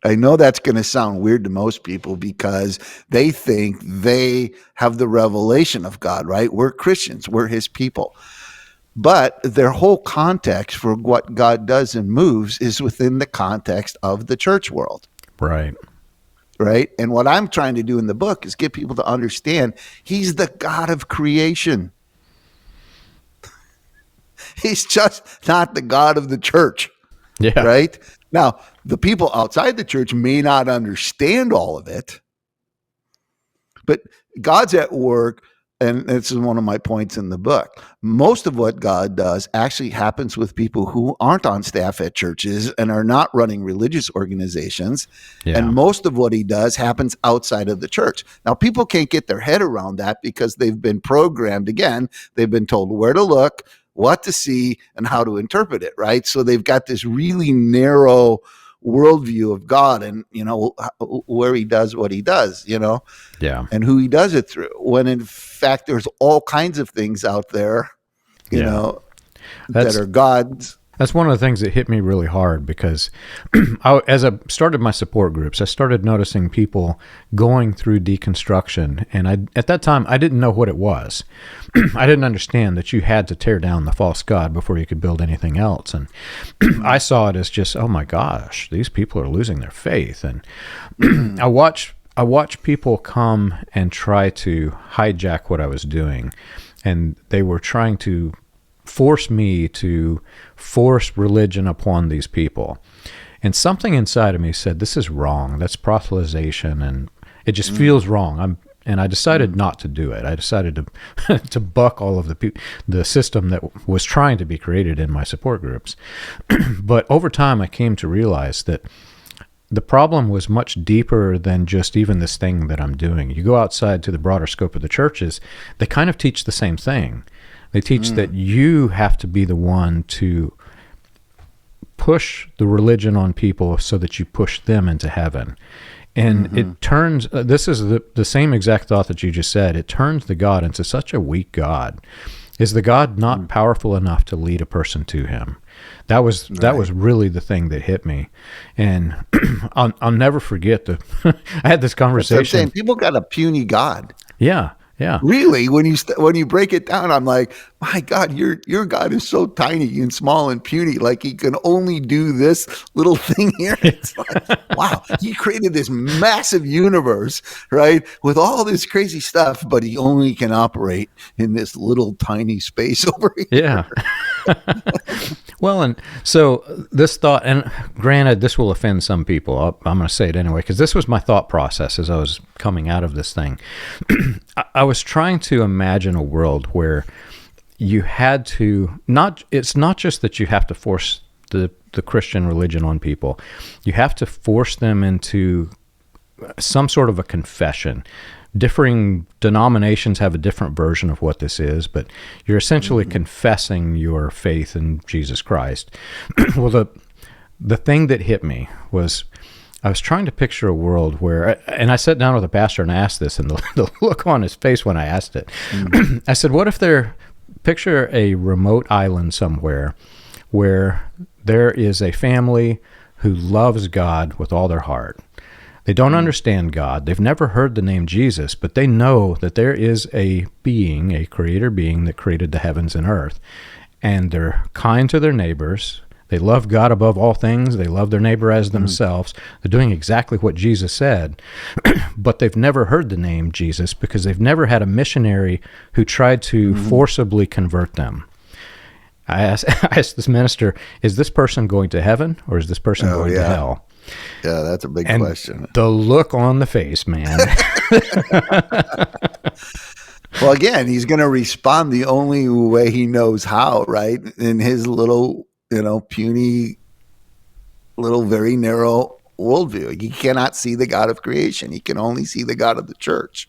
I know that's going to sound weird to most people because they think they have the revelation of God, right? We're Christians, we're his people. But their whole context for what God does and moves is within the context of the church world. Right. Right. And what I'm trying to do in the book is get people to understand he's the God of creation. He's just not the God of the church. Yeah. Right. Now, the people outside the church may not understand all of it, but God's at work. And this is one of my points in the book. Most of what God does actually happens with people who aren't on staff at churches and are not running religious organizations. Yeah. And most of what he does happens outside of the church. Now, people can't get their head around that because they've been programmed. Again, they've been told where to look, what to see, and how to interpret it, right? So they've got this really narrow worldview of God and, where he does what he does, yeah, and who he does it through. When in fact, there's all kinds of things out there, that are God's. That's one of the things that hit me really hard because as I started my support groups, I started noticing people going through deconstruction. And at that time, I didn't know what it was. I didn't understand that you had to tear down the false god before you could build anything else. And I saw it as just, oh my gosh, these people are losing their faith. And I watch people come and try to hijack what I was doing. And they were trying to force me to force religion upon these people. And something inside of me said, this is wrong. That's proselytization. And it just feels wrong. And I decided not to do it. I decided to buck all of the system that was trying to be created in my support groups. But over time, I came to realize that the problem was much deeper than just even this thing that I'm doing. You go outside to the broader scope of the churches, they kind of teach the same thing. They teach that you have to be the one to push the religion on people so that you push them into heaven. And it turns, this is the same exact thought that you just said, it turns the God into such a weak God. Is the God not powerful enough to lead a person to him? That was really the thing that hit me. And I'll never forget I had this conversation. That's what I'm saying. People got a puny God. Yeah. Yeah. Really, when you break it down, I'm like, my God, your God is so tiny and small and puny. Like he can only do this little thing here. It's like, wow, he created this massive universe, right, with all this crazy stuff, but he only can operate in this little tiny space over here. Yeah. Well, and so this thought, and granted, this will offend some people. I'm going to say it anyway, because this was my thought process as I was coming out of this thing. I was trying to imagine a world where you had to, it's not just that you have to force the Christian religion on people. You have to force them into some sort of a confession. differing denominations have a different version of what this is, but you're essentially confessing your faith in Jesus Christ. Well, the thing that hit me was I was trying to picture a world where, and I sat down with a pastor and asked this, and the look on his face when I asked it, I said, what if picture a remote island somewhere where there is a family who loves God with all their heart. They don't understand God. They've never heard the name Jesus, but they know that there is a being, a creator being that created the heavens and earth. And they're kind to their neighbors. They love God above all things. They love their neighbor as themselves. They're doing exactly what Jesus said, but they've never heard the name Jesus because they've never had a missionary who tried to forcibly convert them. I asked this minister, is this person going to heaven or is this person going to hell? Yeah, that's a big and question. The look on the face, man. Well, again, he's going to respond the only way he knows how, right? In his little, puny, little, very narrow worldview. He cannot see the God of creation. He can only see the God of the church.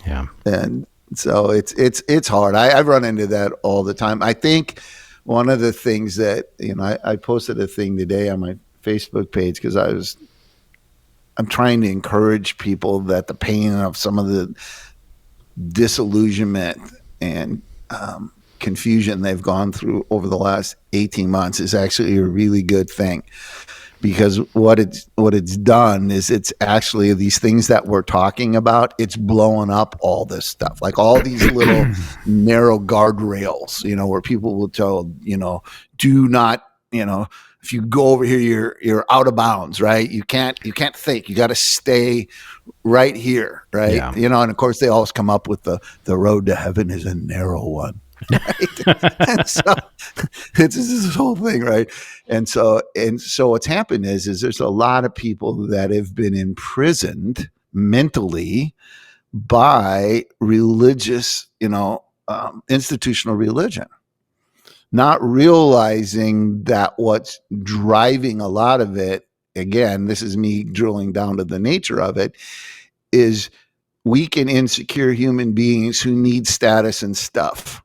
Yeah. And so it's hard. I've run into that all the time. I think one of the things that, I posted a thing today on my Facebook page because I'm trying to encourage people that the pain of some of the disillusionment and confusion they've gone through over the last 18 months is actually a really good thing. Because what it's done is it's actually these things that we're talking about, it's blowing up all this stuff, like all these little narrow guardrails, where people will tell, do not, if you go over here, you're out of bounds, right? You can't think. You got to stay right here, right? Yeah. And of course they always come up with the road to heaven is a narrow one. Right? And so it's this whole thing, right? And so what's happened is there's a lot of people that have been imprisoned mentally by religious, institutional religion, not realizing that what's driving a lot of it, again, this is me drilling down to the nature of it, is weak and insecure human beings who need status and stuff.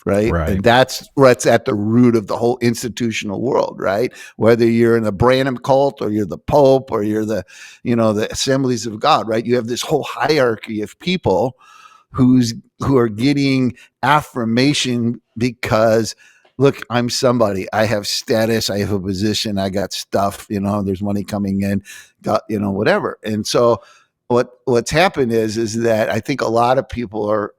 Right. And that's what's at the root of the whole institutional world, right? Whether you're in the Branham cult or you're the Pope or you're the Assemblies of God, right? You have this whole hierarchy of people who are getting affirmation because, look, I'm somebody. I have status. I have a position. I got stuff. There's money coming in. Got whatever. And so what's happened is that I think a lot of people are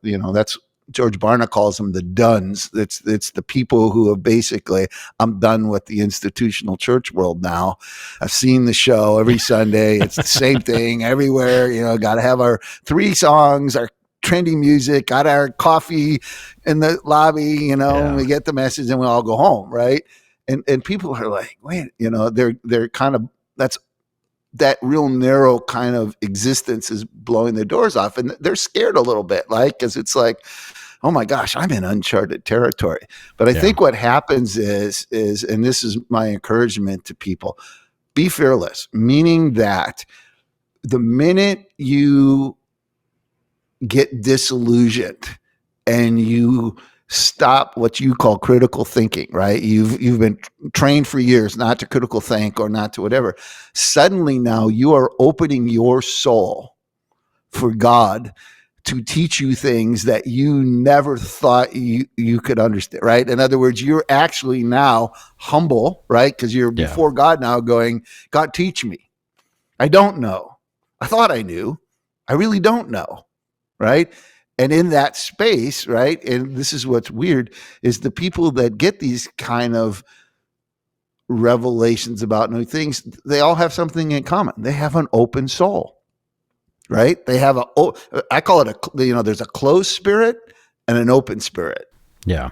that's. George Barna calls them the duns. It's the people who have basically, I'm done with the institutional church world now. I've seen the show every Sunday. It's the same thing everywhere. Got to have our 3 songs, our trendy music, got our coffee in the lobby, and we get the message and we all go home, right? And people are like, wait, they're kind of, that real narrow kind of existence is blowing their doors off, and they're scared a little bit, because it's like, oh my gosh, I'm in uncharted territory. But I think what happens is, and this is my encouragement to people, be fearless, meaning that the minute you get disillusioned and you stop what you call critical thinking, right? You've been trained for years not to critical think or not to whatever. Suddenly now you are opening your soul for God to teach you things that you never thought you could understand, right? In other words, you're actually now humble, right? Because you're before God now going, God, teach me. I don't know. I thought I knew. I really don't know, right? And in that space, right, and this is what's weird, is the people that get these kind of revelations about new things, they all have something in common. They have an open soul. Right? They have I call it there's a closed spirit and an open spirit. Yeah.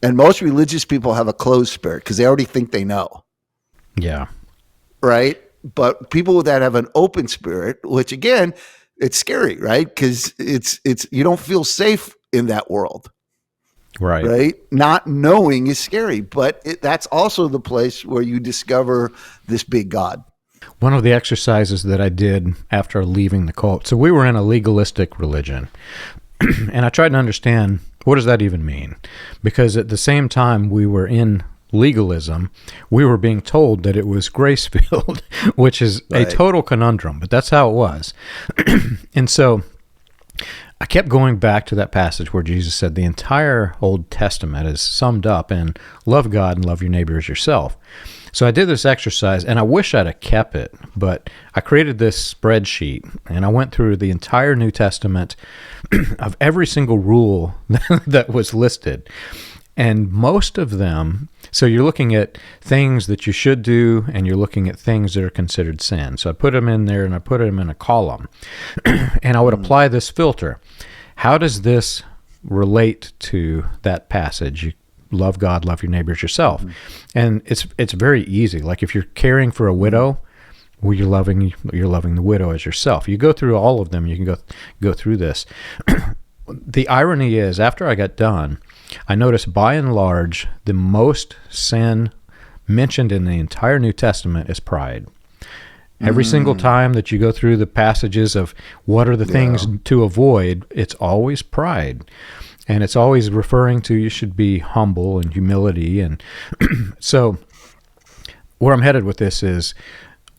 And most religious people have a closed spirit because they already think they know. Yeah. Right? But people that have an open spirit, which again, it's scary, right? Because it's you don't feel safe in that world. Right? Not knowing is scary, but that's also the place where you discover this big God. one of the exercises that I did after leaving the cult. So we were in a legalistic religion, and I tried to understand, what does that even mean? Because at the same time we were in legalism, we were being told that it was grace-filled, which is a total conundrum, but that's how it was. And so I kept going back to that passage where Jesus said the entire Old Testament is summed up in love God and love your neighbor as yourself. So I did this exercise, and I wish I'd have kept it, but I created this spreadsheet, and I went through the entire New Testament of every single rule that was listed. And most of them, so you're looking at things that you should do, and you're looking at things that are considered sin. So I put them in there, and I put them in a column. And I would apply this filter. How does this relate to that passage? You love God, love your neighbor as yourself. And it's very easy. Like if you're caring for a widow, well, you're loving the widow as yourself. You go through all of them. You can go through this. The irony is, after I got done, I noticed by and large the most sin mentioned in the entire New Testament is pride. Every single time that you go through the passages of what are the things to avoid, it's always pride. And it's always referring to you should be humble and humility. And so where I'm headed with this is,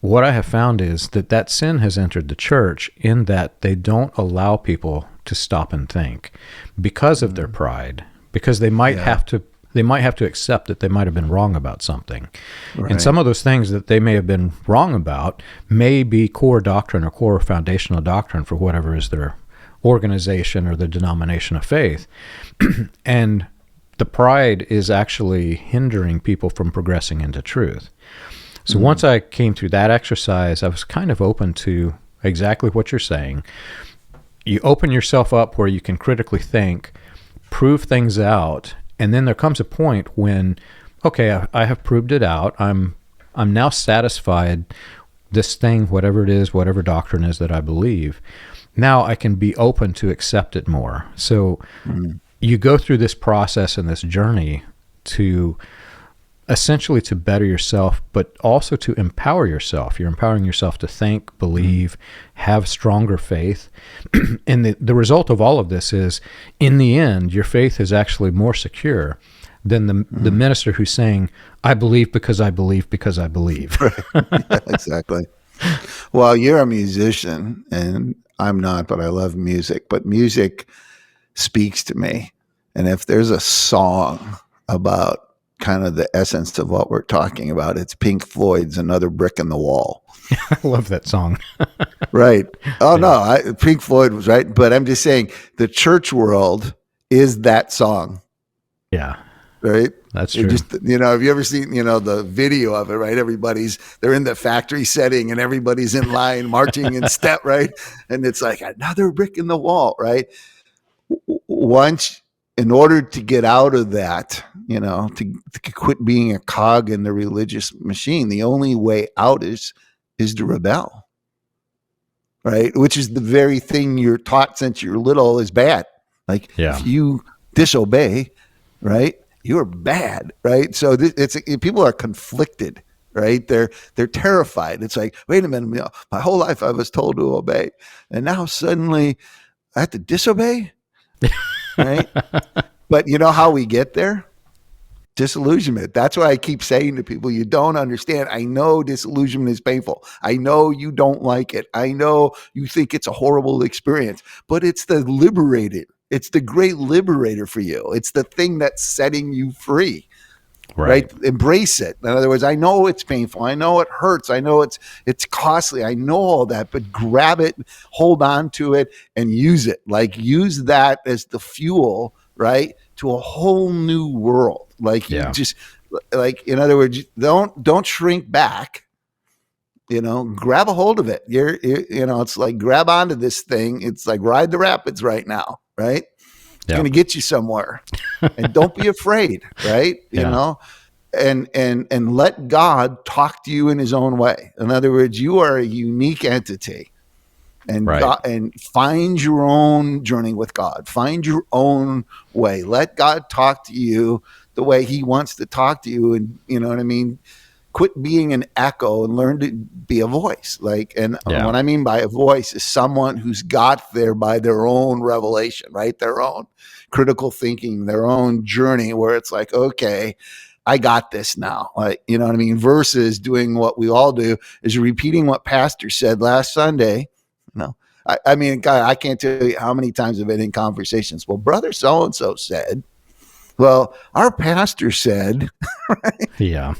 what I have found is that sin has entered the church in that they don't allow people to stop and think because of their pride, because they might have to accept that they might have been wrong about something. Right. And some of those things that they may have been wrong about may be core doctrine or core foundational doctrine for whatever is their organization or the denomination of faith. And the pride is actually hindering people from progressing into truth. So once I came through that exercise, I was kind of open to exactly what you're saying. You open yourself up where you can critically think, prove things out, and then there comes a point when, okay, I have proved it out. I'm now satisfied this thing, whatever it is, whatever doctrine is that I believe. Now I can be open to accept it more. So you go through this process and this journey to essentially to better yourself, but also to empower yourself. You're empowering yourself to think, believe, have stronger faith. And the result of all of this is, in the end, your faith is actually more secure than the minister who's saying, I believe because I believe because I believe. Right. Yeah, exactly. Well, you're a musician, and I'm not, but I love music. But music speaks to me. And if there's a song about kind of the essence of what we're talking about, it's Pink Floyd's Another Brick in the Wall. I love that song. Right. Oh, no, Pink Floyd was right. But I'm just saying the church world is that song. Yeah. Right. That's true. Just, have you ever seen, the video of it, right? They're in the factory setting and everybody's in line marching in step, right? And it's like another brick in the wall, right? Once, in order to get out of that, to quit being a cog in the religious machine, the only way out is to rebel, right? Which is the very thing you're taught since you're little is bad. Like if you disobey, right, you're bad, right? So people are conflicted, right? They're terrified. It's like, wait a minute, my whole life I was told to obey, and now suddenly I have to disobey. Right. But you know how we get there? Disillusionment. That's why I keep saying to people, you don't understand. I know disillusionment is painful. I know you don't like it. I know you think it's a horrible experience, but it's the liberator. It's the great liberator for you. It's the thing that's setting you free. Right. Embrace it. In other words, I know it's painful. I know it hurts. I know it's costly. I know all that, but grab it, hold on to it, and use it. Like use that as the fuel, right, to a whole new world. Like you just, like, in other words, don't shrink back. Grab a hold of it. It's like grab onto this thing. It's like ride the rapids right now, right? It's going to get you somewhere, and don't be afraid, right? And let God talk to you in His own way. In other words, you are a unique entity, and and find your own journey with God. Find your own way. Let God talk to you the way He wants to talk to you, and you know what I mean. quit being an echo and learn to be a voice. Like, and Yeah. what I mean by a voice is someone who's got there by their own revelation, right? Their own critical thinking, their own journey, where it's like, okay, I got this now. Like, you know what I mean? Versus doing what we all do, is repeating what pastor said last Sunday. You know, I mean, God, I can't tell you how many times I've been in conversations. Well, brother so-and-so said, well, our pastor said, right? Yeah.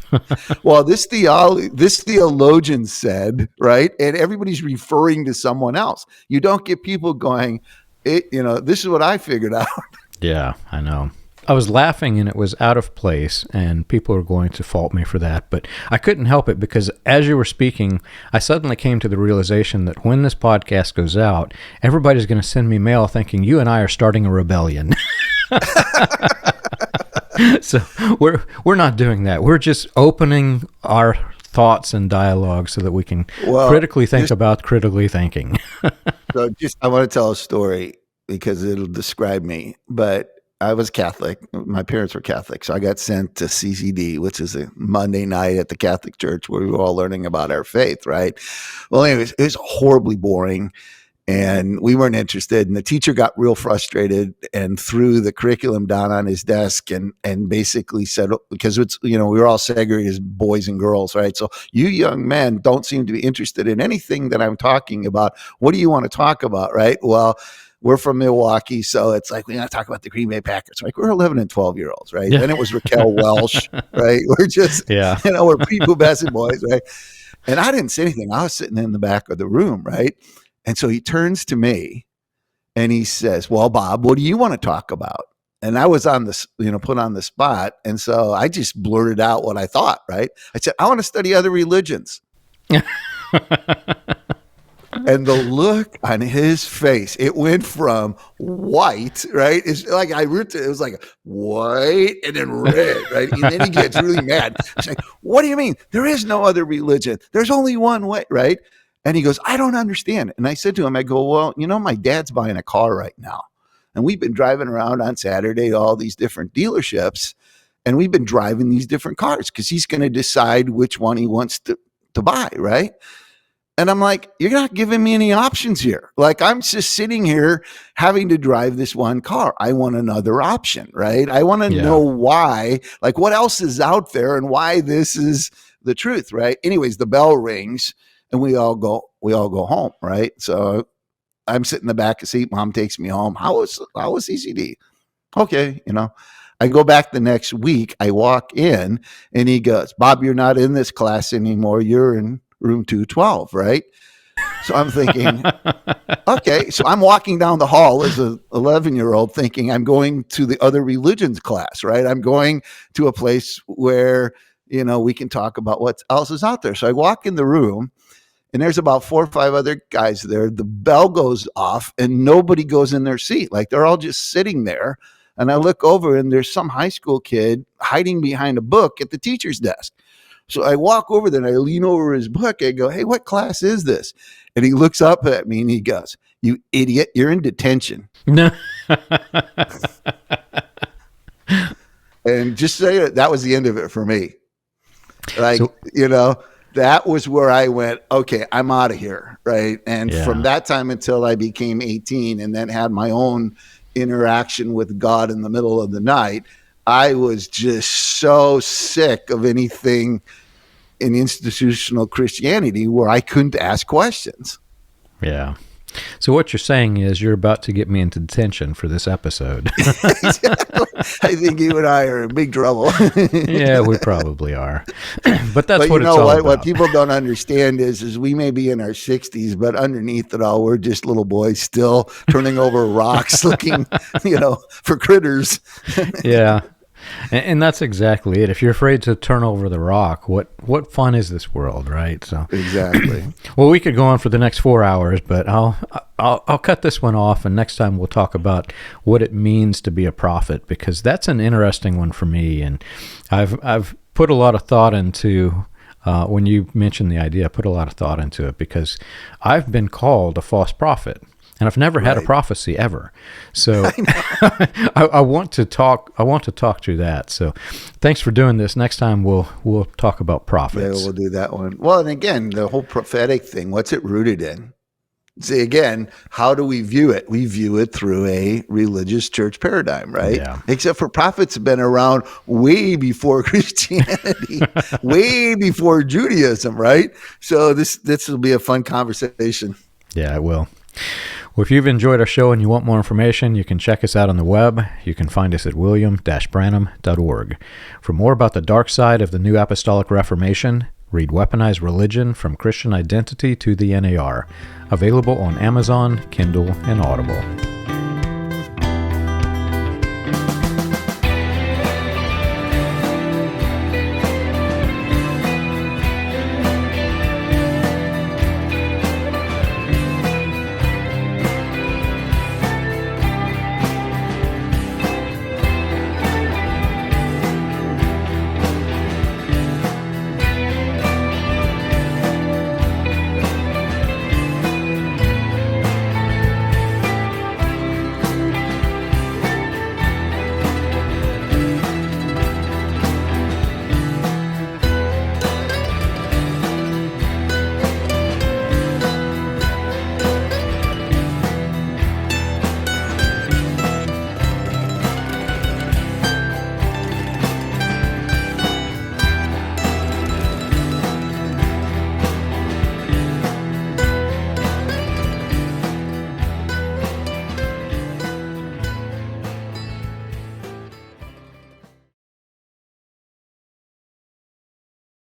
Well, this theologian said, right? And everybody's referring to someone else. You don't get people going, this is what I figured out. Yeah, I know. I was laughing and it was out of place, and people are going to fault me for that, but I couldn't help it because as you were speaking, I suddenly came to the realization that when this podcast goes out, everybody's going to send me mail thinking you and I are starting a rebellion. So we're not doing that. We're just opening our thoughts and dialogue so that we can critically think about critically thinking. So I want to tell a story because it'll describe me, but I was Catholic. My parents were Catholic. So I got sent to CCD, which is a Monday night at the Catholic Church where we were all learning about our faith, right? Well, anyways, it was horribly boring and we weren't interested. And the teacher got real frustrated and threw the curriculum down on his desk and basically said, because it's, we were all segregated as boys and girls, right? So you young men don't seem to be interested in anything that I'm talking about. What do you want to talk about, right? Well, we're from Milwaukee, so it's like, we got to talk about the Green Bay Packers. Like, we're 11 and 12-year-olds, right? Yeah. Then it was Raquel Welch, right? We're just, we're prepubescent boys, right? And I didn't say anything. I was sitting in the back of the room, right? And so he turns to me and he says, well, Bob, what do you want to talk about? And I was on this, put on the spot. And so I just blurted out what I thought, right? I said, I want to study other religions. And the look on his face, it went from white, right? It's like it was like white and then red, right? And then he gets really mad. It's like, what do you mean? There is no other religion. There's only one way, right? And he goes, I don't understand. And I said to him, I go, well, my dad's buying a car right now. And we've been driving around on Saturday to all these different dealerships. And we've been driving these different cars because he's going to decide which one he wants to buy, right? And I'm like, you're not giving me any options here. Like, I'm just sitting here having to drive this one car. I want another option, right? I want to know why, like what else is out there and why this is the truth, right? Anyways, the bell rings and we all go home, right? So I'm sitting in the back of the seat. Mom takes me home. How was CCD? Okay. I go back the next week. I walk in and he goes, Bob, you're not in this class anymore. You're in room 212, right? So I'm thinking, okay. So I'm walking down the hall as an 11-year-old thinking I'm going to the other religions class, right? I'm going to a place where, we can talk about what else is out there. So I walk in the room and there's about 4 or 5 other guys there. The bell goes off and nobody goes in their seat. Like, they're all just sitting there. And I look over and there's some high school kid hiding behind a book at the teacher's desk. So I walk over there and I lean over his book. I go, hey, what class is this? And he looks up at me and he goes, you idiot, you're in detention. No. And just say that was the end of it for me. Like, that was where I went, okay, I'm out of here, right? And from that time until I became 18 and then had my own interaction with God in the middle of the night, I was just so sick of anything in institutional Christianity where I couldn't ask questions. Yeah. So what you're saying is you're about to get me into detention for this episode. Exactly. I think you and I are in big trouble. Yeah, we probably are. But that's what it's all about. What people don't understand is we may be in our 60s, but underneath it all, we're just little boys still turning over rocks looking, for critters. Yeah. And that's exactly it. If you're afraid to turn over the rock, what fun is this world, right? So exactly. Well, we could go on for the next 4 hours, but I'll cut this one off, and next time we'll talk about what it means to be a prophet, because that's an interesting one for me, and I've put a lot of thought into. When you mentioned the idea, I put a lot of thought into it because I've been called a false prophet. And I've never had a Right. prophecy ever. So I want to talk through that. So thanks for doing this. Next time we'll talk about Yeah, prophets. we'll do that one. Well, and again, the whole prophetic thing, what's it rooted in? See, again, how do we view it? We view it through a religious church paradigm, right? Yeah. Except for prophets have been around way before Christianity, way before Judaism, right? So this will be a fun conversation. Yeah, it will. Well, if you've enjoyed our show and you want more information, you can check us out on the web. You can find us at william-branham.org. For more about the dark side of the New Apostolic Reformation, read Weaponized Religion from Christian Identity to the NAR, available on Amazon, Kindle, and Audible.